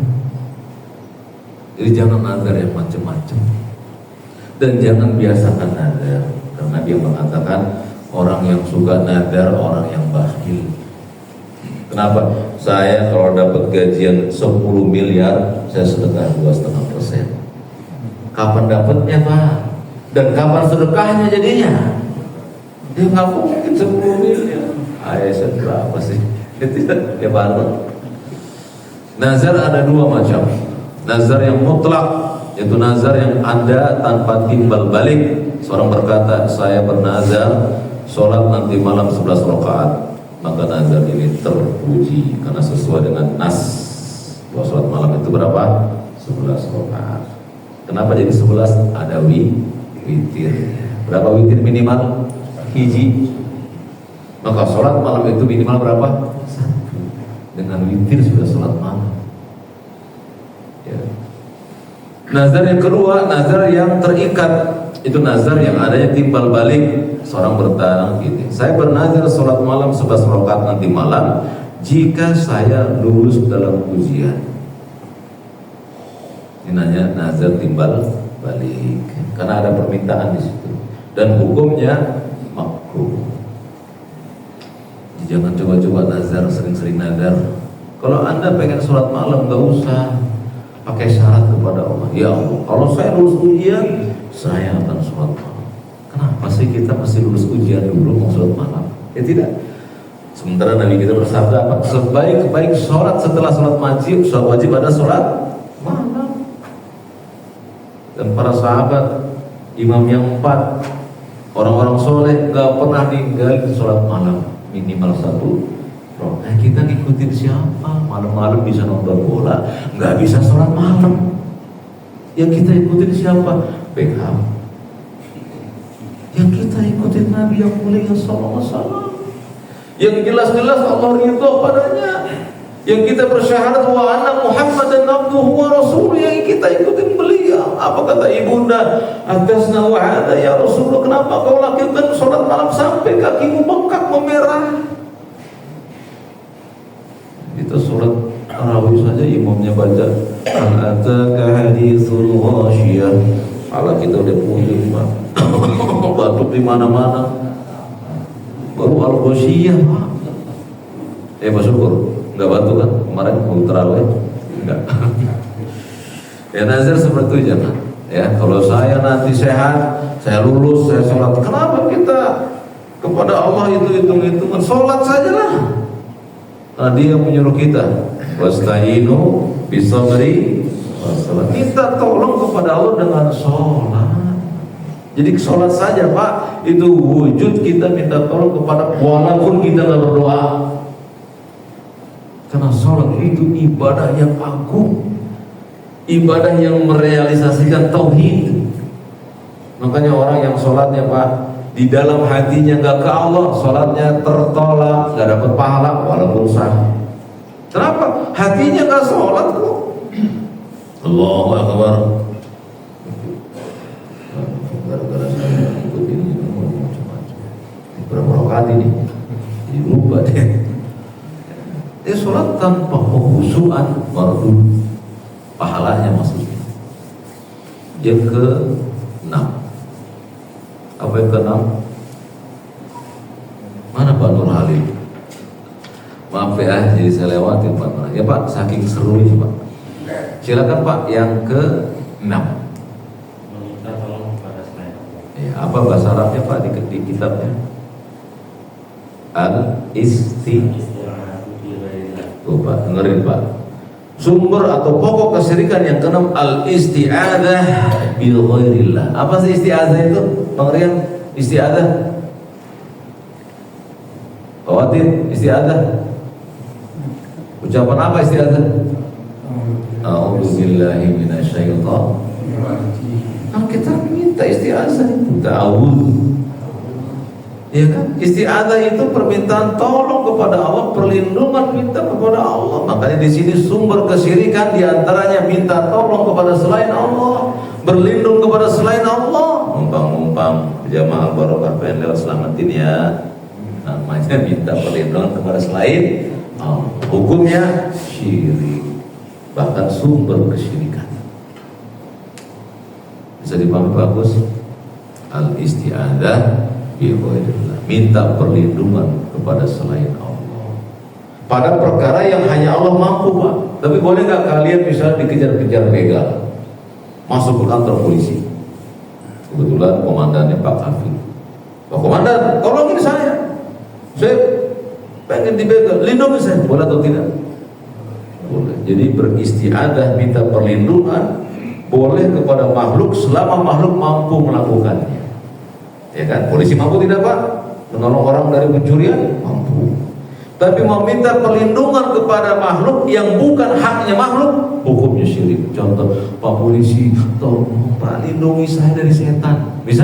Speaker 2: Jadi jangan nazar yang macam-macam, dan jangan biasakan nazar, karena dia mengatakan orang yang suka nazar orang yang bakhil. Kenapa? Saya kalau dapat gajian 10 miliar, saya sedekah 2,5%. Kapan dapatnya Pak? Dan kapan sedekahnya jadinya? Dia nggak mungkin 10 miliar. Saya berapa sih? Tidak, ya baru. Nazar ada 2 macam. Nazar yang mutlak, yaitu nazar yang ada tanpa timbal balik. Seorang berkata, saya bernazar sholat nanti malam 11 rakaat, maka nazar ini terpuji karena sesuai dengan nas bahwa sholat malam itu berapa? 11 rakaat. Kenapa jadi 11? Ada witir. Berapa witir minimal? Hiji. Maka sholat malam itu minimal berapa? Dengan witir sudah sholat malam. Ya. Nazar yang kedua, nazar yang terikat. Itu nazar yang adanya timbal balik. Seorang bertanya gitu, saya bernazar sholat malam 11 rakaat nanti malam jika saya lulus dalam ujian. Ini nanya nazar timbal balik karena ada permintaan di situ dan hukumnya makruh. Jangan coba-coba nazar, sering-sering nazar. Kalau anda pengen sholat malam gak usah pakai syarat kepada Allah. Ya Allah, kalau saya lulus ujian saya akan sholat malam. Kenapa sih kita masih lulus ujian dulu mau sholat malam? Ya tidak. Sementara Nabi kita bersabda apa? Sebaik-baik sholat setelah sholat wajib ada sholat malam. Dan para sahabat, imam yang 4, orang-orang soleh gak pernah ninggalin sholat malam minimal 1. Kita ngikutin siapa? Malam-malam bisa nonton bola, gak bisa sholat malam. Yang kita ikutin siapa? Beckham. Yang kita ikutin Nabi yang mulia sallallahu alaihi wasallam. Yang jelas-jelas Allah ridho padanya. Yang kita bersyahadat wa anna Muhammadan abduhu wa rasuluh, yang kita ikutin beliau. Apa kata ibunda? Atasna wa hada ya Rasulullah, kenapa kau lakukan sholat malam sampai kakimu bengkak memerah? Kita sholat tarawih saja imamnya baca al-ataka haditsul ghasyiyah, ala kita udah pusing Pak. Batuk di mana-mana. Baru al-ghasyiyah Pak. Pak Syukur enggak batuk kan kemarin mau tarawih? Enggak. Ya nazar seperti itu jangan. Ya, kalau saya nanti sehat, saya lulus, saya sholat. Kenapa kita kepada Allah itu hitung-hitungan? Sholat sajalah. Nah, dia menyuruh kita wasta'inu bisabri wassalat. Minta tolong kepada Allah dengan sholat. Jadi sholat saja Pak, itu wujud kita minta tolong kepada, walaupun kita nggak berdoa. Karena sholat itu ibadah yang agung, ibadah yang merealisasikan tauhid. Makanya orang yang sholatnya Pak di dalam hatinya nggak ke Allah, sholatnya tertolak, nggak dapat pahala walaupun sah. Kenapa? Hatinya nggak sholat kok. Allahu Akbar. Gara-gara saya ikut ini macam-macam. Berapa rakaat ini? Jadi lupa deh. Dia sholat tanpa khusyuan baru pahalanya maksudnya. Yang ke-6. Apa yang ke-6? Mana Pak Nur Halim? Maaf ya, jadi saya lewatin Pak Nur. Ya Pak, saking serunya Pak. Silakan Pak, yang ke-6.
Speaker 3: Meminta tolong kepada selain Allah.
Speaker 2: Ya, apa bahasa Arabnya Pak di kitabnya? Al-isti. Tuh Pak, dengerin Pak. Sumber atau pokok kesyirikan yang ke-6 al-isti'adzah bil ghairillah. Apa sih isti'adzah itu? Bang Rian, isti'adzah. Khawatir isti'adzah. Ucapan apa isti'adzah? A'udzubillahi minasyaitonir. Nah, kita minta isti'adzah itu ta'awudz. Ya kan? Isti'adzah itu permintaan tolong kepada Allah, perlindungan minta kepada Allah. Makanya di sini sumber kesyirikan diantaranya minta tolong kepada selain Allah, berlindung kepada selain Allah. Mumpang jamaah barokah pengen lewat selamatin ya. Namanya minta perlindungan kepada selain Allah. Hukumnya syirik, bahkan sumber kesyirikan. Bisa dipahami bagus? Al-isti'adzah minta perlindungan kepada selain Allah pada perkara yang hanya Allah mampu Pak. Tapi boleh nggak kalian bisa dikejar-kejar begal masuk ke kantor polisi? Kebetulan komandannya Pak Afif. Pak Komandan, tolongin saya pengen dibegal, lindungi saya. Boleh atau tidak? Boleh. Jadi beristiadah minta perlindungan boleh kepada makhluk selama makhluk mampu melakukannya. Ya kan? Polisi mampu tidak Pak? Menolong orang dari pencurian mampu. Tapi meminta perlindungan kepada makhluk yang bukan haknya makhluk, hukumnya syirik. Contoh, Pak Polisi, tolong Pak lindungi saya dari setan. Bisa?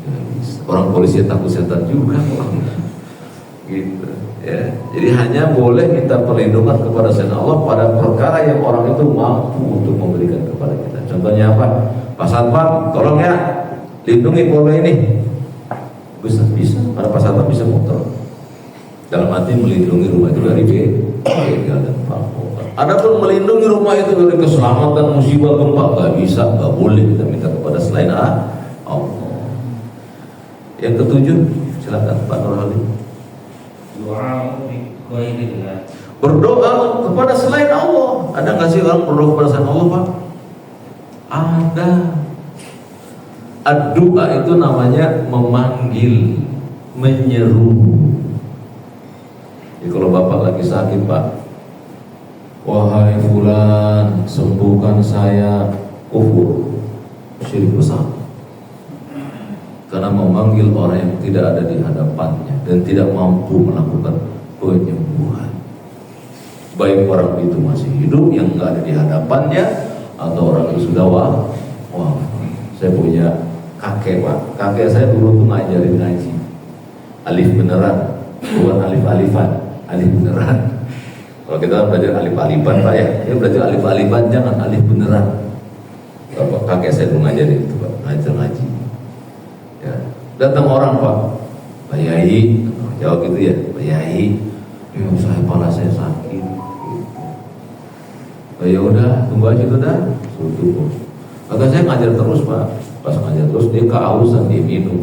Speaker 2: Ya, bisa. Orang polisi takut setan juga. Gitu. Ya. Jadi hanya boleh minta perlindungan kepada selain Allah pada perkara yang orang itu mampu untuk memberikan kepada kita. Contohnya apa? Pak Satpam, tolong ya, lindungi keluarga ini. Bisa. Pada Pak Satpam bisa motor. Dalam arti melindungi rumah itu dari begal dan perampokan. Adapun melindungi rumah itu dari keselamatan musibah gempa, nggak bisa, nggak boleh kita minta kepada selain Allah. Yang ketujuh, silakan Pak Nurhali. Berdoa kepada selain Allah. Ada nggak sih orang berdoa kepada selain Allah, Pak? Ada. Doa itu namanya memanggil, menyeru. Jadi kalau bapak lagi sakit, Pak, wahai fulan, sembuhkan saya, kufur, syirik besar. Karena memanggil orang yang tidak ada di hadapannya dan tidak mampu melakukan penyembuhan. Baik orang itu masih hidup yang nggak ada di hadapannya atau orang itu sudah wafat. Saya punya kakek, Pak. Kakek saya dulu tuh ngajarin ngaji. Alif beneran, bukan alif-alifan. Alif beneran. Kalau kita belajar alif-alifan, Pak, ya, belajar alif-alifan, jangan alif beneran. Bapak kakek saya dulu ngajarin itu, Pak, ngajar ngaji. Ya, datang orang, Pak, Pak Yai, jawab gitu ya, Pak Yai, saya kepala saya sakit. Oh, ya udah, tunggu aja tuh dah, suruh tunggu. Maka saya ngajar terus, Pak. Pas ngajar terus dia kehausan, dia minum.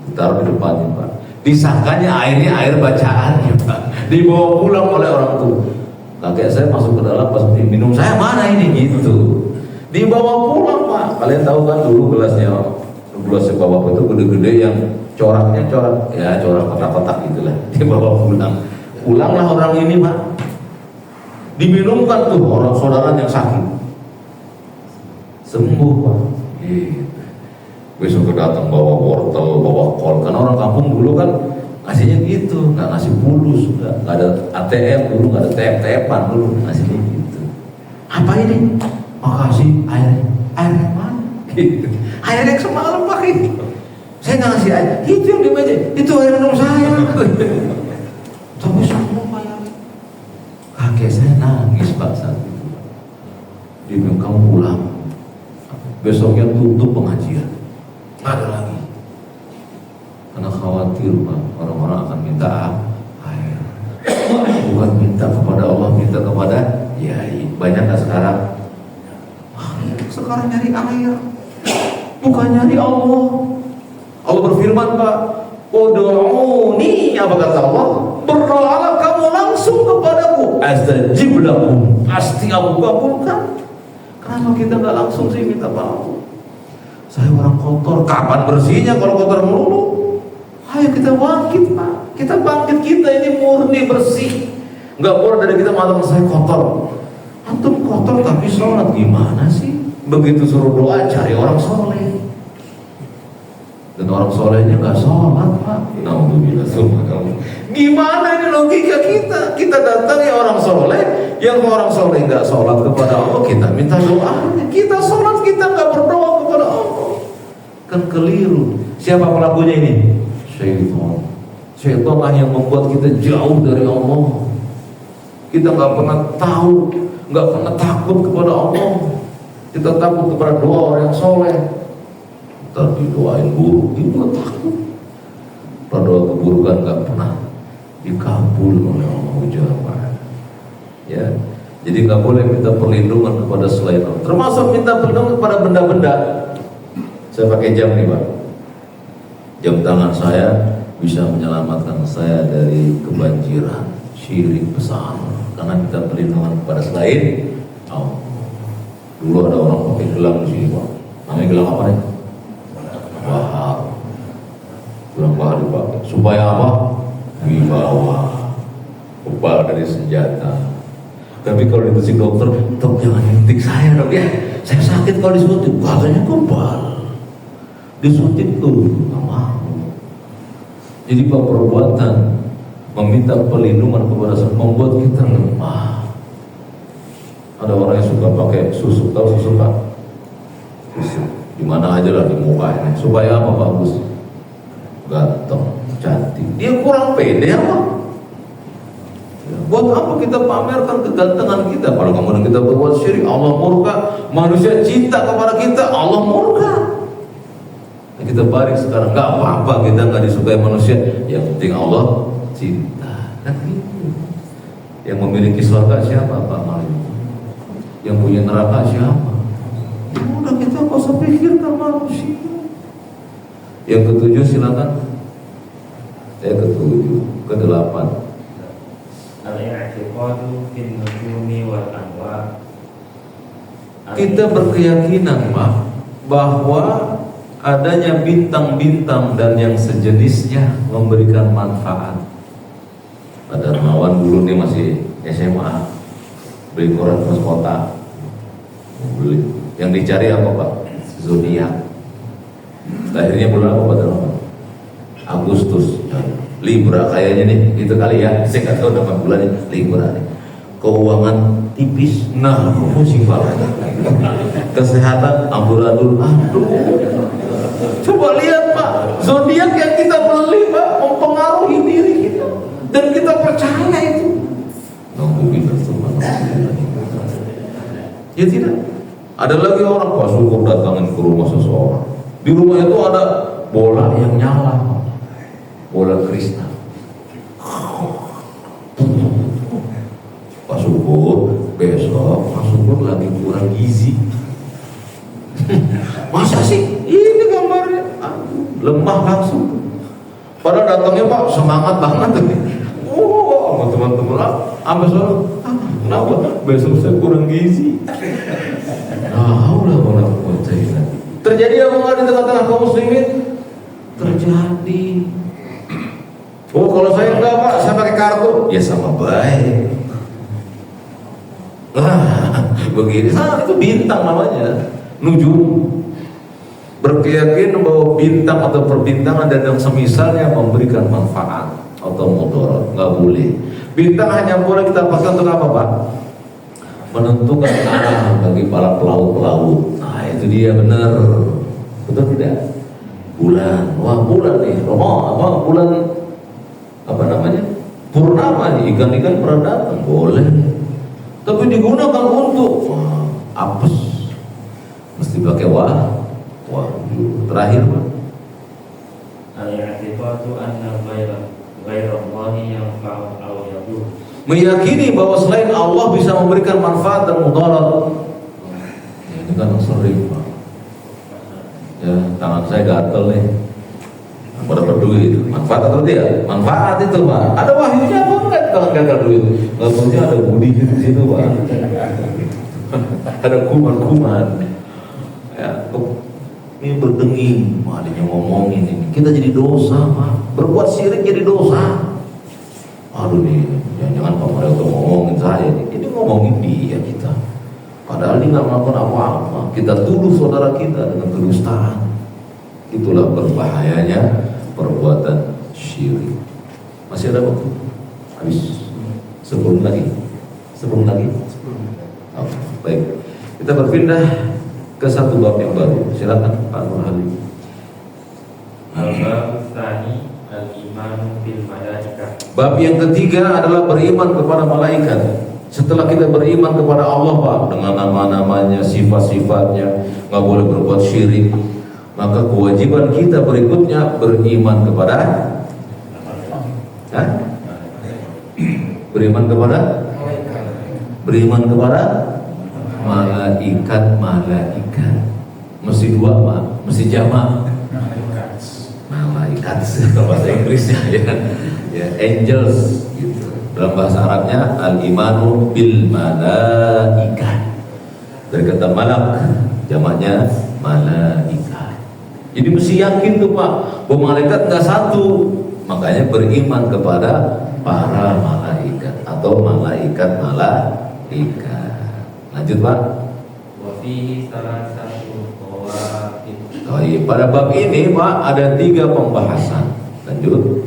Speaker 2: Ditaruh di depannya, Pak. Disangkanya airnya air bacaannya, Pak. Dibawa pulang oleh orang tua. Kakek saya masuk ke dalam, pas minum, saya mana ini gitu. Dibawa pulang, Pak. Kalian tahu kan dulu gelasnya bapak itu gede-gede yang coraknya corak kotak-kotak gitulah. Dibawa pulang. Pulanglah orang ini, Pak. Diminumkan tuh orang saudara yang sakit. Sembuh, Pak. Gitu. Besok datang bawa wortel, bawa kol. Kan orang kampung dulu kan ngasihnya gitu, nggak ngasih pulus, nggak ada ATM dulu, nggak ada TF-TFan dulu, ngasihnya gitu. Apa ini? Makasih, air mana? Gitu. Air yang semalam, Pak, ini. Saya nggak ngasih air. Itu yang di meja, itu air minum saya. Tapi semua Pak. Kakek saya nangis, Pak, saat itu. Dia bilang, kamu pulang. Besoknya tutup pengajian. Nggak ada lagi. Karena khawatir, Pak, orang-orang akan minta air. Bukan minta kepada Allah, minta kepada Yai. Banyak nggak sekarang? Sekarang nyari air, bukan nyari Allah. Allah berfirman, Pak, ud'uni, apa kata Allah? Berdoalah kamu langsung kepadaku, astajib lakum, pasti aku kabulkan. Kenapa kita nggak langsung sih minta maaf? Saya orang kotor, kapan bersihnya kalau kotor melulu? Ayo kita bangkit, Pak. Kita bangkit, kita ini murni bersih. Nggak boleh dari kita mengatakan saya kotor. Antum kotor tapi sholat, gimana sih? Begitu suruh doa cari orang soleh. Dan orang solehnya nggak sholat, Pak. Alhamdulillah, gimana ini logika kita? Kita datangi orang soleh, yang orang soleh nggak sholat kepada Allah, kita minta doanya. Kita sholat, kita nggak berdoa kepada Allah. Kan keliru. Siapa pelakunya ini? Syaitan. Syaitan lah yang membuat kita jauh dari Allah. Kita nggak pernah tahu, nggak pernah takut kepada Allah. Kita takut kepada doa orang yang soleh. Ntar didoain buruk, itu nggak takut. Pada doa keburukan nggak pernah dikabul oleh Allah Jalla. Ya, jadi nggak boleh minta perlindungan kepada selain Allah. Termasuk minta perlindungan kepada benda-benda. Saya pakai jam nih, Pak. Jam tangan saya bisa menyelamatkan saya dari kebanjiran syirik besar karena minta perlindungan kepada selain Allah. Dulu ada orang pakai gelang di sini, Pak. Namanya gelang apa nih? Wahab. Gelang wahab dipakai. Supaya apa? Wibawa. Kebal dari senjata. Tapi kalau ditusuk dokter, dok jangan nyuntik saya, dok ya. Saya sakit kalau disuntik. Katanya kebal. Disuntik tuh, nggak mau. Jadi perbuatan meminta perlindungan kepada Tuhan membuat kita lemah. Ada orang yang suka pakai susu, tahu susu Pak? Susu di mana aja lah di mukanya. Supaya apa bagus? Ganteng, cantik. Dia kurang pede apa? Buat apa kita pamerkan kegantengan kita? Kalau kemudian kita berbuat syirik, Allah murka. Manusia cinta kepada kita, Allah murka. Nah, kita balik sekarang, nggak apa-apa kita nggak disukai manusia. Yang penting Allah cinta. Kan gitu. Yang memiliki surga siapa Pak Malik? Yang punya neraka siapa? Udah kita nggak usah pikirkan manusia. Yang ketujuh silakan. Ketujuh, kedelapan.
Speaker 3: Al-i'tiqadu fil nujumi wal anwa.
Speaker 2: Kita berkeyakinan Pak bahwa adanya bintang-bintang dan yang sejenisnya memberikan manfaat. Pada Darmawan dulu nih masih SMA, beli koran pos kota, beli. Yang dicari apa Pak? Zodiak. Lahirnya bulan apa Pak Darmawan? Agustus. Libra kayaknya nih, itu kali ya. Saya nggak tahu nama bulannya. Libra nih. Keuangan tipis, nah musibah. Kesehatan amburadul. Aduh. Coba lihat Pak, zodiak yang kita beli Pak mempengaruhi diri kita dan kita percaya itu. Ya tidak. Ada lagi orang Pak syukur datangin ke rumah seseorang. Di rumah itu ada bola yang nyala. Bola kristal. Pak Syukur besok Pak Syukur lagi kurang gizi. Masa sih? Ini gambarnya lemah langsung. Padahal datangnya Pak semangat banget. Oh, sama teman-teman lah. Sampai sore. Kenapa? Besok saya kurang gizi. Terjadi apa nggak di tengah-tengah kaum muslimin? Terjadi. Oh, kalau saya enggak Pak, saya pakai kartu. Ya sama baik. Begini. Itu bintang namanya. Nujum. Berkeyakin bahwa bintang atau perbintangan dan yang semisalnya memberikan manfaat atau mudarat, nggak boleh. Bintang hanya boleh kita pakai untuk apa Pak? Menentukan arah bagi para pelaut-pelaut. Nah itu dia benar. Betul tidak? Bulan, wah bulan nih, bulan apa namanya? Purnama nih, ikan-ikan pernah datang, boleh. Tapi digunakan untuk apes. Mesti pakai wahyu. Terakhir Pak.
Speaker 3: Al-i'tiqadu anna ghairallahi yanfa'u aw yadur.
Speaker 2: Meyakini bahwa selain Allah bisa memberikan manfaat dan mudarat. Ini kan sering Pak. Ya, tangan saya gatel nih. Berapa duit? Manfaat atau tidak? Manfaat itu Pak. Ada wahyunya apa enggak tangan gagal duit? Enggak punya ada budi di situ Pak. Ada kuman-kuman. Ya, ini berdenging, adanya ngomongin ini. Kita jadi dosa Pak. Berbuat syirik jadi dosa. Aduh nih, jangan Pak Mario ngomongin saya. Ini ngomongin dia kita. Padahal dia nggak melakukan apa-apa. Kita tuduh saudara kita dengan kedustaan. Itulah berbahayanya perbuatan syirik. Masih ada waktu? Habis. Sebelum lagi. Oh, baik. Kita berpindah ke satu bab yang baru. Silakan Pak Nurhali.
Speaker 3: Al-bab tsani al-imanu bil malaikah.
Speaker 2: Bab yang ketiga adalah beriman kepada malaikat. Setelah kita beriman kepada Allah Pak dengan nama-namanya, sifat-sifatnya, nggak boleh berbuat syirik, maka kewajiban kita berikutnya beriman kepada beriman kepada malaikat. Mesti dua Pak, mesti jamak. Malaikat kalau bahasa Inggrisnya ya angels gitu. Dalam bahasa Arabnya al-imanu bil malaikat. Dari kata malak, jamaknya malaikat. Jadi mesti yakin tuh Pak, bahwa malaikat enggak satu. Makanya beriman kepada para malaikat atau malaikat. Lanjut Pak.
Speaker 3: Wa fihi salasatu qawaid.
Speaker 2: Oh iya, pada bab ini Pak ada 3 pembahasan. Lanjut.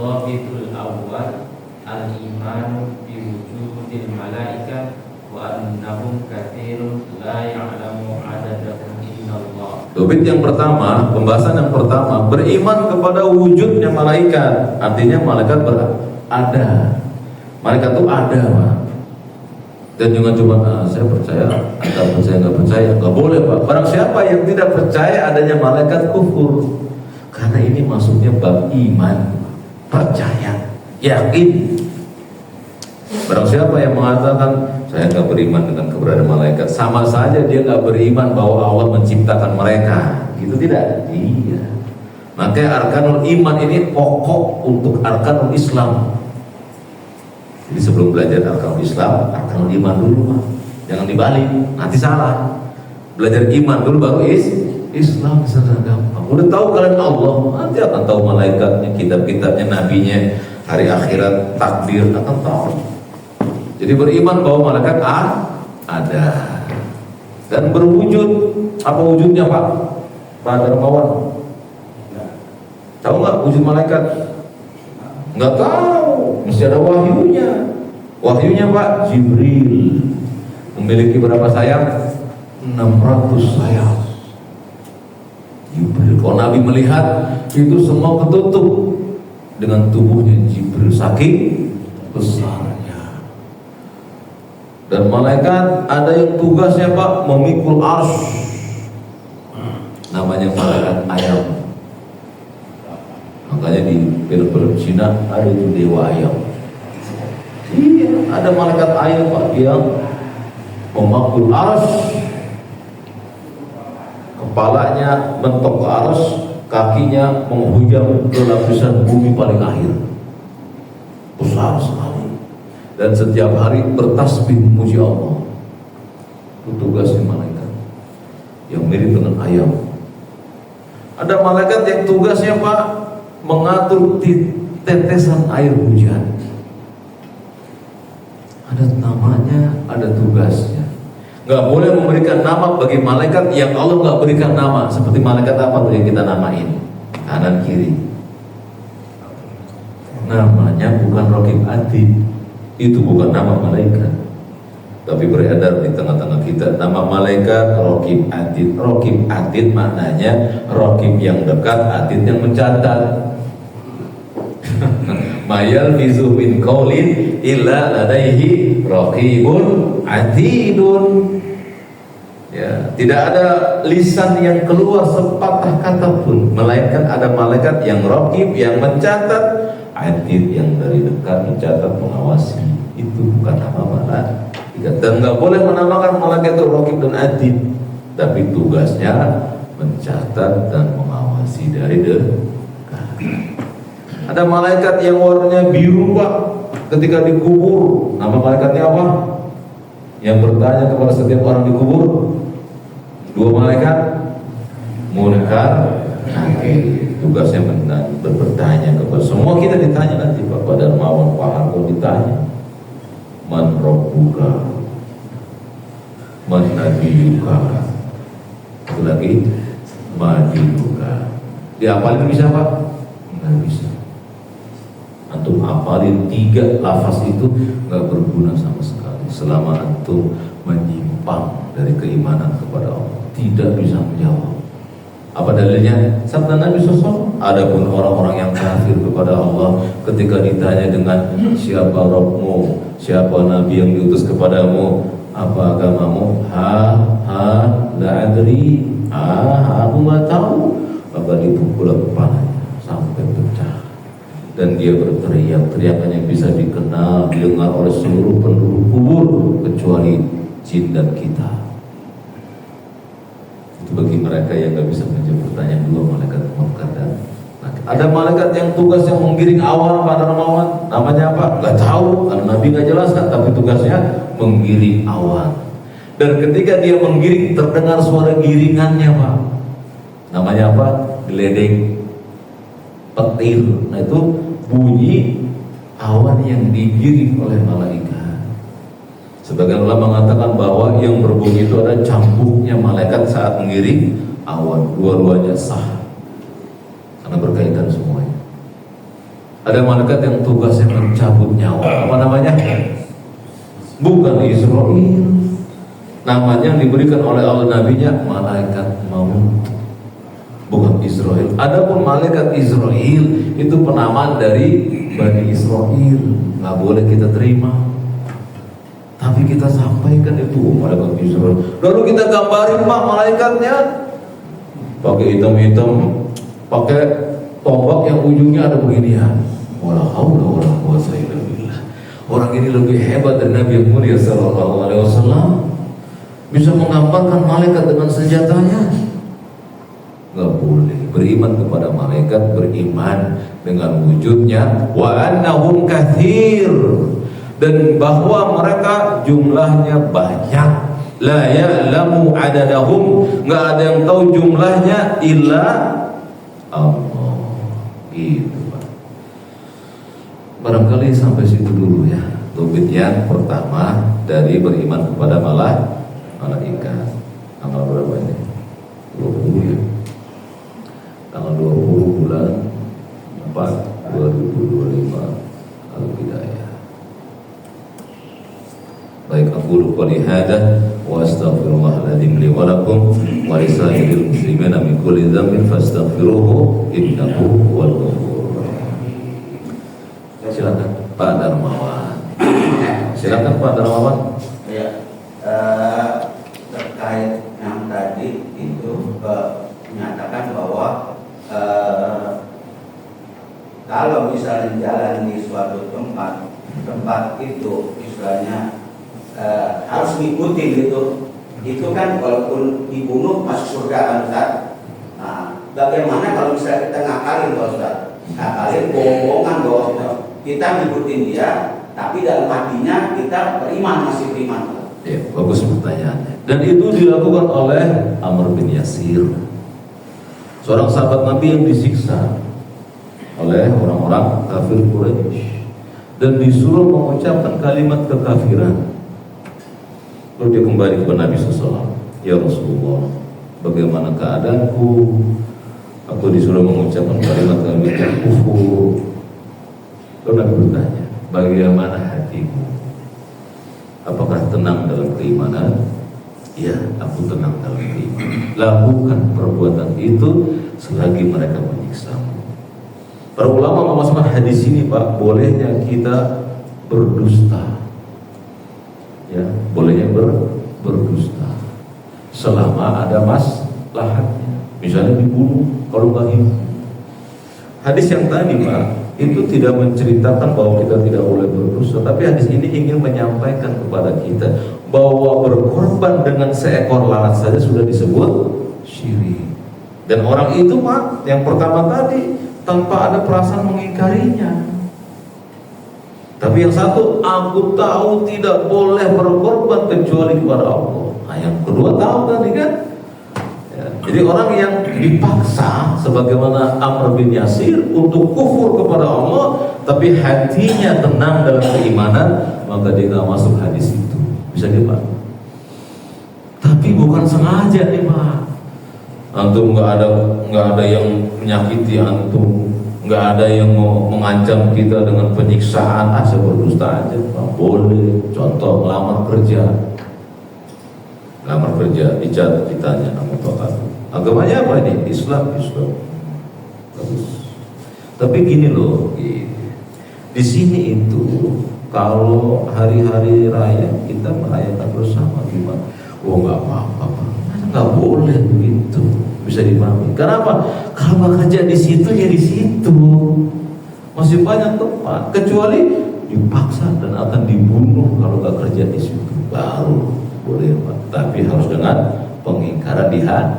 Speaker 3: Al-Dhabitul awal al-iman biwujudil malaikah wa annahum katsirun la ya'lamu adadahum illallah.
Speaker 2: Dobit yang pertama, pembahasan yang pertama, beriman kepada wujudnya malaikat. Artinya malaikat ada. Malaikat itu ada, Pak. Dan jangan cuma saya percaya, Anda percaya nggak percaya, nggak boleh, Pak. Barang siapa yang tidak percaya adanya malaikat, kufur. Karena ini masuknya bab iman, percaya, yakin. Barang siapa yang mengatakan saya nggak beriman dengan keberadaan malaikat, sama saja dia nggak beriman bahwa Allah menciptakan mereka. Gitu tidak? Iya. Makanya arkanul iman ini pokok untuk arkanul Islam. Jadi sebelum belajar arkanul Islam, arkanul iman dulu, Pak. Jangan dibalik, nanti salah. Belajar iman dulu baru Islam, sangat gampang. Udah tahu kalian Allah, nanti akan tahu malaikatnya, kitab-kitabnya, nabinya, hari akhirat, takdir, akan tahu. Jadi beriman bahwa malaikat ada dan berwujud. Apa wujudnya, Pak? Pak Darmawan tahu nggak wujud malaikat? Nggak tahu, mesti ada wahyunya. Wahyunya, Pak, Jibril memiliki berapa sayap? 600 sayap. Jibril, kalau Nabi melihat itu semua ketutup dengan tubuhnya Jibril, saking besarnya. Dan malaikat ada yang tugasnya, Pak, memikul arsy. Namanya malaikat ayam. Makanya di film-film Cina ada itu dewa ayam. Iya, ada malaikat ayam, Pak, yang memikul arsy. Kepalanya mentok ke arsy, kakinya menghujam ke lapisan bumi paling akhir. Besar sekali. Dan setiap hari bertasbih memuji Allah. Itu tugasnya malaikat yang mirip dengan ayam. Ada malaikat yang tugasnya, Pak, mengatur tetesan air hujan. Ada namanya, ada tugasnya. Gak boleh memberikan nama bagi malaikat yang Allah gak berikan nama. Seperti malaikat apa yang kita namain? Kanan kiri. Namanya bukan Raqib Atid. Itu bukan nama malaikat, tapi beredar di tengah-tengah kita nama malaikat Raqib Atid. Raqib Atid maknanya Raqib yang dekat, Atid yang mencatat. Mayal fizu min qaulin illa ladaihi raqibun atidun. Ya, tidak ada lisan yang keluar sepatah kata pun, melainkan ada malaikat yang raqib yang mencatat, Atid yang dari dekat mencatat, mengawasi. Itu bukan nama malaikat. Dan nggak boleh menamakan malaikat itu Raqib dan Atid, tapi tugasnya mencatat dan mengawasi dari dekat. Ada malaikat yang warnanya biru, Pak, ketika dikubur. Nama malaikatnya apa? Yang bertanya kepada setiap orang dikubur. Dua malaikat, Munkar, Nakir. Tugasnya bertanya kepada semua kita, ditanya nanti, Pak. Pada Darmawan, Pak Harko ditanya, Man Rabbuka, Man Nabiyuka, itu lagi Madinuka. Diapalin bisa, Pak? Nggak bisa. Antum apalin 3 lafaz itu nggak berguna sama sekali selama antum menyimpang dari keimanan kepada Allah. Tidak bisa menjawab. Apa dalilnya? Sabda Nabi SAW. Adapun orang-orang yang kafir kepada Allah, ketika ditanya dengan siapa Rabbmu, siapa Nabi yang diutus kepadamu, apa agamamu? La adri. Aku nggak tahu. Maka dipukul kepalanya sampai pecah. Dan dia berteriak, teriakannya bisa dikenal, didengar oleh seluruh penduduk kubur kecuali jin dan kita. Bagi mereka yang nggak bisa menjawab pertanyaan dua malaikat Munkar dan Nakir. Ada malaikat yang tugasnya menggiring awan, Pak Darmawan. Namanya apa? Nggak tahu, karena Nabi nggak jelaskan. Tapi tugasnya menggiring awan. Dan ketika dia menggiring, terdengar suara giringannya, Pak. Namanya apa? Geledek, petir. Nah itu bunyi awan yang digiring oleh malaikat. Sebagian ulama mengatakan bahwa yang berbunyi itu ada cambuknya malaikat saat mengiring awan. Dua-duanya sah karena berkaitan semuanya. Ada malaikat yang tugasnya mencabut nyawa. Apa namanya? Bukan Israel. Namanya yang diberikan oleh Allah nabinya malaikat maut. Bukan Israel. Adapun malaikat Israel itu penamaan dari Bani Israel. Nggak boleh kita terima. Tapi kita sampaikan itu malaikat Israel. Lalu kita gambarin Pak malaikatnya pakai hitam-hitam, pakai tombak yang ujungnya ada beginian. Wala haula wala quwwata illa billah. Orang ini lebih hebat dari Nabi yang mulia sallallahu alaihi wasallam. Bisa menggambarkan malaikat dengan senjatanya. Enggak boleh. Beriman kepada malaikat, beriman dengan wujudnya wa annahum katsir, dan bahwa mereka jumlahnya banyak. La ya'lamu adadahum, enggak ada yang tahu jumlahnya illa Allah. Gitu. Barangkali sampai situ dulu ya. Topik yang pertama dari beriman kepada malaikat. Tanggal berapa ini? 20 ya. Tanggal 20 bulan 4 2025 Al-Bidayah. Baik, aku qouli hadza wa astaghfirullahal-adzim li wa lakum wa lisairil muslimina min kulli dhanbin fastaghfiruhu innahu huwal ghafurur. Silakan Pak Darmawan. Silakan Pak Darmawan.
Speaker 4: Ya, terkait yang tadi itu menyatakan bahwa kalau misalnya jalan di suatu tempat itu istilahnya harus ngikutin gitu. Itu kan walaupun dibunuh masuk surga kan Ustaz. Nah, bagaimana kalau misalnya kita ngakalin Pak Ustaz? Ngakalin bohong-bohongan bahwa kita ngikutin dia, tapi dalam hatinya kita beriman, masih beriman.
Speaker 2: Ya, bagus pertanyaannya. Dan itu dilakukan oleh Amr bin Yasir, seorang sahabat Nabi yang disiksa oleh orang-orang kafir Quraisy dan disuruh mengucapkan kalimat kekafiran. Lalu dia kembali kepada Nabi SAW. Ya Rasulullah, bagaimana keadaanku? Aku disuruh mengucapkan kalimat-kalimat kufur. Lalu Nabi bertanya, bagaimana hatimu? Apakah tenang dalam keimanan? Ya, aku tenang dalam keimanan. Lakukan perbuatan itu selagi mereka menyiksamu. Para ulama memasukkan hadis ini Pak, bolehnya kita berdusta. Ya, bolehnya berdusta selama ada maslahatnya. Misalnya dibunuh kalau nggak hidup. Hadis yang tadi Pak itu tidak menceritakan bahwa kita tidak boleh berdusta, tapi hadis ini ingin menyampaikan kepada kita bahwa berkorban dengan seekor lalat saja sudah disebut syirik. Dan orang itu Pak, yang pertama tadi tanpa ada perasaan mengingkarinya. Tapi yang satu, aku tahu tidak boleh berkorban kecuali kepada Allah. Nah, yang kedua tahu tadi kan. Jadi orang yang dipaksa sebagaimana Amr bin Yasir untuk kufur kepada Allah, tapi hatinya tenang dalam keimanan, maka dia tidak masuk hadis itu. Bisa dia Pak. Tapi bukan sengaja nih Pak. Antum nggak ada yang menyakiti antum, nggak ada yang mau mengancam kita dengan penyiksaan. Saya berdusta aja, Pak. Boleh. Contoh melamar kerja, ditanya nama Pak. Agamanya apa ini? Islam. Bagus. Tapi gini loh, di sini itu kalau hari-hari raya kita merayakan bersama gimana? Nggak apa-apa, nggak boleh begitu. Bisa dipahami. Kenapa? Kalau kerja di situ ya di situ. Masih banyak tempat. Kecuali dipaksa dan akan dibunuh kalau nggak kerja di situ. Baru boleh Pak. Tapi harus dengan pengingkaran di hati.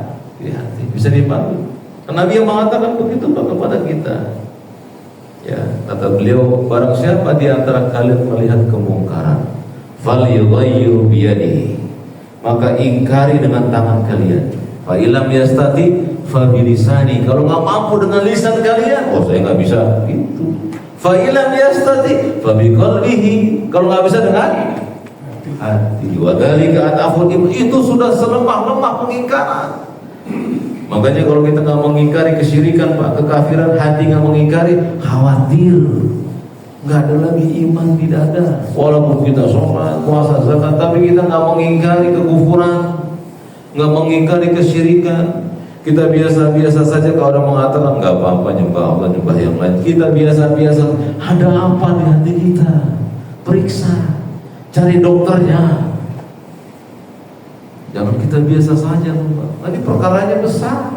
Speaker 2: Bisa dipahami. Nabi yang mengatakan begitu Pak kepada kita. Ya, kata beliau, barang siapa di antara kalian melihat kemungkaran, falyughayyir biyadihi, maka ingkari dengan tangan kalian. Fa illam yastati fa bilisani, kalau nggak mampu dengan lisan kalian, saya nggak bisa itu. Fa illam yastati fa biqalbihi, kalau nggak bisa dengan hati. Wa dzalika ataful, itu sudah selemah-lemah pengingkaran. Makanya kalau kita nggak mengingkari kesyirikan Pak, kekafiran, hati nggak mengingkari, khawatir nggak ada lagi iman di dada. Walaupun kita sholat, puasa, zakat, tapi kita nggak mengingkari kekufuran, nggak mengingkari kesyirikan. Kita biasa-biasa saja. Kalau orang mengatakan nggak apa-apa nyembah Allah, nyembah yang lain, kita biasa-biasa. Ada apa di hati kita? Periksa, cari dokternya. Jangan kita biasa saja, nanti perkaranya besar.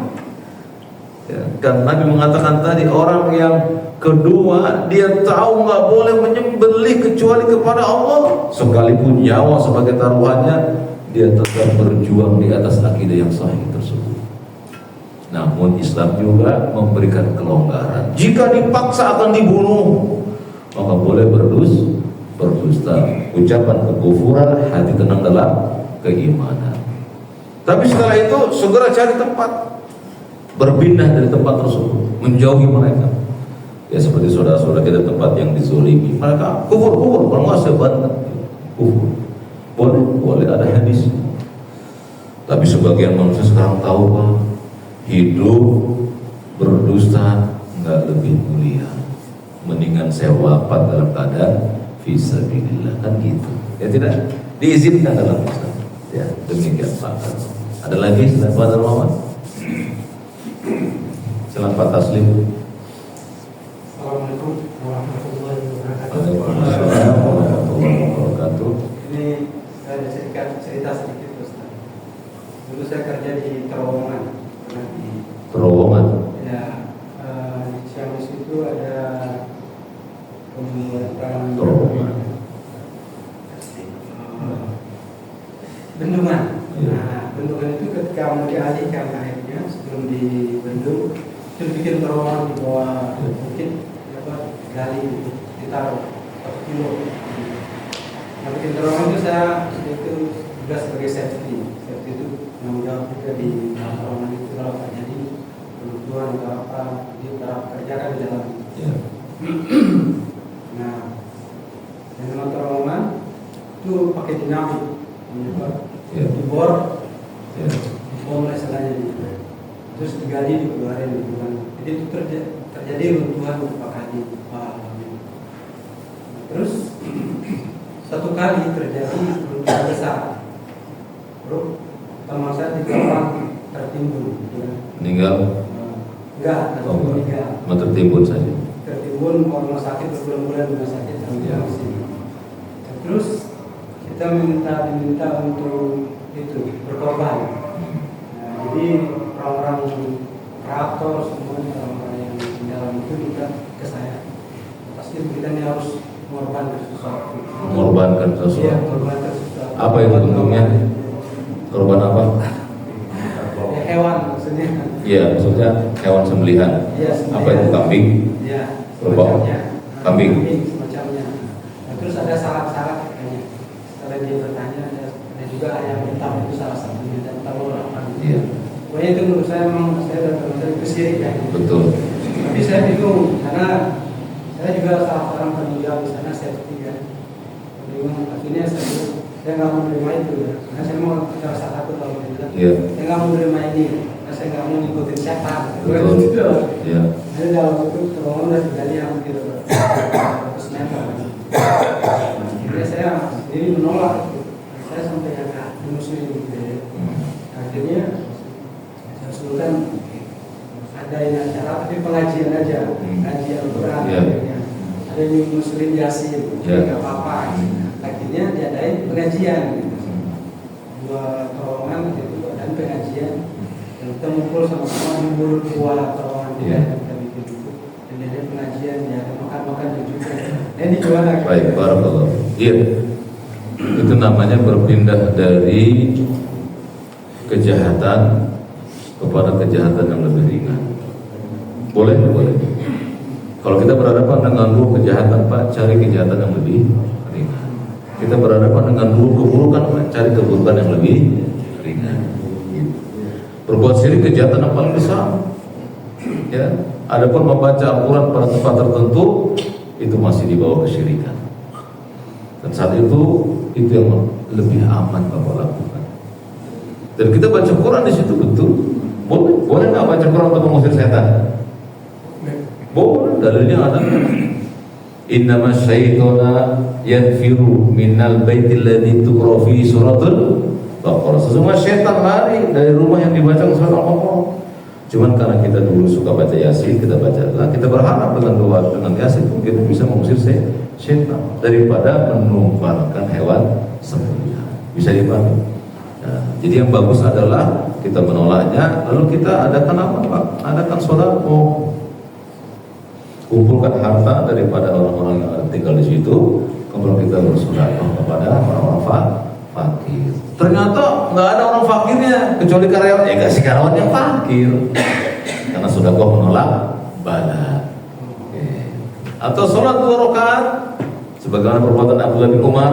Speaker 2: Ya, kan Nabi mengatakan tadi, orang yang kedua dia tahu nggak boleh menyembelih kecuali kepada Allah, sekalipun nyawa sebagai taruhannya, dia tetap berjuang di atas akidah yang sahih tersebut. Namun Islam juga memberikan kelonggaran. Jika dipaksa akan dibunuh, maka boleh berdusta, ucapan kekufuran, hati tenang dalam keimanan. Tapi setelah itu segera cari tempat, berpindah dari tempat tersebut, menjauhi mereka. Ya seperti saudara-saudara kita tempat yang dizolimi, mereka kufur, kalau nggak sebanyak kufur. Boleh ada hadis. Tapi sebagian manusia sekarang tahu Pak, hidup berdusta nggak lebih mulia. Mendingan saya wafat dalam keadaan fisabilillah, kan gitu. Ya tidak diizinkan dalam Islam. Ya demikian Pak. Ada lagi selain Pak Darmawan? Silakan Pak Taslim.
Speaker 5: Assalamualaikum warahmatullahi wabarakatuh.
Speaker 2: Waalaikumsalam warahmatullahi wabarakatuh.
Speaker 5: Ini saya ada cerita sedikit Ustaz. Dulu saya kerja di terowongan.
Speaker 2: Terowongan.
Speaker 5: Ya, di Ciamis itu ada pembuatan
Speaker 2: Terowongan.
Speaker 5: Bendungan.
Speaker 2: Ya.
Speaker 5: Nah, bendungan itu ketika mau dialihkan airnya sebelum dibendung, itu bikin terowongan di bawah bukit, gali, ditaruh 1 kilo. Nah, bikin terowongan itu saya itu juga sebagai safety itu tanggung jawab juga di terowongan itu kalau terjadi kebutuhan atau apa di para pekerja kan di dalam.
Speaker 2: Ya.
Speaker 5: Nah, dengan terowongan itu pakai dinamit.
Speaker 2: Ya.
Speaker 5: Dibor,
Speaker 2: Ya.
Speaker 5: dibom istilahnya, terus digali dikeluarin runtuhan. Jadi itu terjadi runtuhan beberapa kali. Terus satu kali terjadi runtuhan besar. Bro, teman saya 3 orang tertimbun.
Speaker 2: Meninggal?
Speaker 5: Enggak, meninggal.
Speaker 2: Tertimbun saja.
Speaker 5: Tertimbun ke rumah sakit berbulan-bulan rumah sakit sampai
Speaker 2: Ya.
Speaker 5: sini. Terus kita diminta untuk itu berkorban. Nah, jadi orang-orang operator semuanya orang-orang yang di dalam itu minta ke saya. Pasti kita ini harus mengorbankan sesuatu.
Speaker 2: Mengorbankan
Speaker 5: Iya,
Speaker 2: sesuatu.
Speaker 5: mengorbankan sesuatu.
Speaker 2: Apa itu bentuknya? Korban apa?
Speaker 5: Ya, hewan maksudnya.
Speaker 2: Iya, maksudnya hewan sembelihan.
Speaker 5: Iya,
Speaker 2: Apa itu, kambing?
Speaker 5: Iya,
Speaker 2: Kerbau?
Speaker 5: semacamnya.
Speaker 2: Kambing.
Speaker 5: Semacamnya. Nah, terus ada syarat-syarat kayaknya. Setelah dia bertanya, ada juga ayam hitam itu salah satunya dan telur apa.
Speaker 2: Iya.
Speaker 5: Pokoknya itu menurut saya memang saya dan teman saya itu syirik ya.
Speaker 2: Betul.
Speaker 5: Tapi saya bingung karena saya juga salah orang penunjang di sana safety kan. Bingung akhirnya saya nggak mau menerima itu ya. Karena saya mau rasa takut kalau bilang.
Speaker 2: Iya.
Speaker 5: Saya nggak mau menerima ini. Karena saya nggak mau ngikutin setan.
Speaker 2: Betul.
Speaker 5: Gitu.
Speaker 2: Iya.
Speaker 5: Jadi dalam itu terowongan udah digali hampir 100 meter. Akhirnya saya sendiri menolak itu. Saya sampai yang muslim gitu ya. Akhirnya saya usulkan ada yang acara tapi pengajian aja, pengajian Al-Quran.
Speaker 2: Yeah.
Speaker 5: Ada yang muslim yasin, nggak apa-apa. Akhirnya diadain pengajian. Dua terowongan itu dan pengajian. Dan kita ngumpul sama-sama di mulut dua terowongan kita bikin itu. Dan ada pengajian, ya makan-makan juga. Dan dijual lagi.
Speaker 2: Baik, barakallah. Iya. Itu namanya berpindah dari kejahatan kepada kejahatan yang lebih ringan. Boleh. Kalau kita berhadapan dengan dua kejahatan, Pak, cari kejahatan yang lebih ringan. Kita berhadapan dengan dua keburukan, Pak, cari keburukan yang lebih ringan. Berbuat syirik kejahatan yang paling besar. Ya, adapun membaca Al-Quran pada tempat tertentu itu masih di bawah kesyirikan. Dan saat itu yang lebih aman Bapak lakukan. Dan kita baca Quran di situ betul, Boleh nggak baca Quran untuk mengusir setan? Boleh, dalilnya ada. Innama syaitana yanfiru minal baitil ladzi tuqra fi suratul Baqarah. Sesungguhnya setan lari dari rumah yang dibaca surat Al-Baqarah. Cuman karena kita dulu suka baca Yasin, kita baca. Nah, kita berharap dengan doa dengan Yasin itu kita bisa mengusir setan daripada menumpankan hewan sembelihan. Bisa dipahami. Nah, jadi yang bagus adalah kita menolaknya, lalu kita adakan apa, Pak? Adakan sedekah. Kumpulkan harta daripada orang-orang yang ada tinggal di situ, kemudian kita bersedekah kepada orang-orang fakir. Ternyata nggak ada orang fakirnya kecuali karyawan. Ya kasih karyawan yang fakir, karena sedekah menolak bala. Atau sholat 2 rakaat, sebagaimana perbuatan Abdullah bin Umar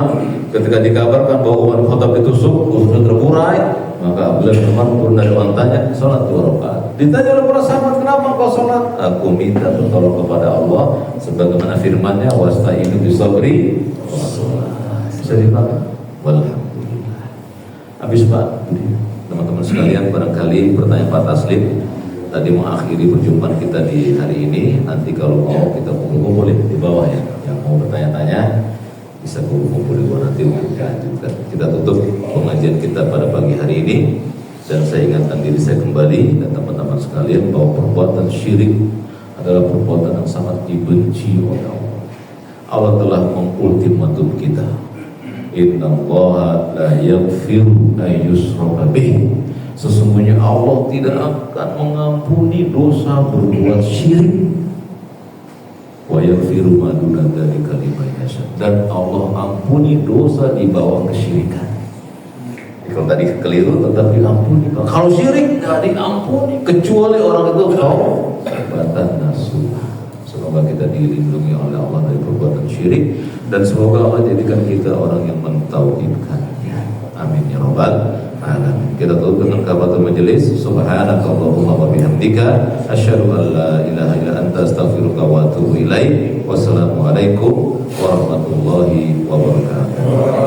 Speaker 2: ketika dikabarkan bahwa Umar bin Khattab ditusuk, usutnya terburai, maka Abdullah bin Umar turun dari ontanya, sholat 2 rakaat. Ditanya oleh para sahabat, kenapa kau sholat? Aku minta bertolong kepada Allah, sebagaimana firman-Nya, wasta'inu bisabri wassalah. Bisa dipahami? Walhamdulillah. Habis Pak, teman-teman sekalian, barangkali pertanyaan Pak Taslim tadi mengakhiri perjumpaan kita di hari ini. Nanti kalau mau kita kumpul di bawah ya, yang mau bertanya-tanya bisa kumpul di bawah nanti untuk dilanjutkan. Kita tutup pengajian kita pada pagi hari ini, dan saya ingatkan diri saya kembali dan teman-teman sekalian bahwa perbuatan syirik adalah perbuatan yang sangat dibenci oleh Allah. Allah telah mengultimatum kita, innallaha la yaghfiru ay yushraka bih. Sesungguhnya Allah tidak akan mengampuni dosa berbuat syirik. Wa yaghfiru ma duna dzalika liman yasha. Dan Allah ampuni dosa di bawah kesyirikan. Kalau tadi keliru tetap diampuni. Kalau syirik tidak diampuni kecuali orang itu taubat nasuha. Semoga kita dilindungi oleh Allah dari perbuatan syirik, dan semoga Allah jadikan kita orang yang mentauhidkannya. Amin ya rabbal alamin. Kita tutup dengan kafaratul majelis. Subhanakallahumma wa bihamdika asyhadu an la ilaha illa anta astaghfiruka wa atubu ilaik. Wassalamualaikum warahmatullahi wabarakatuh.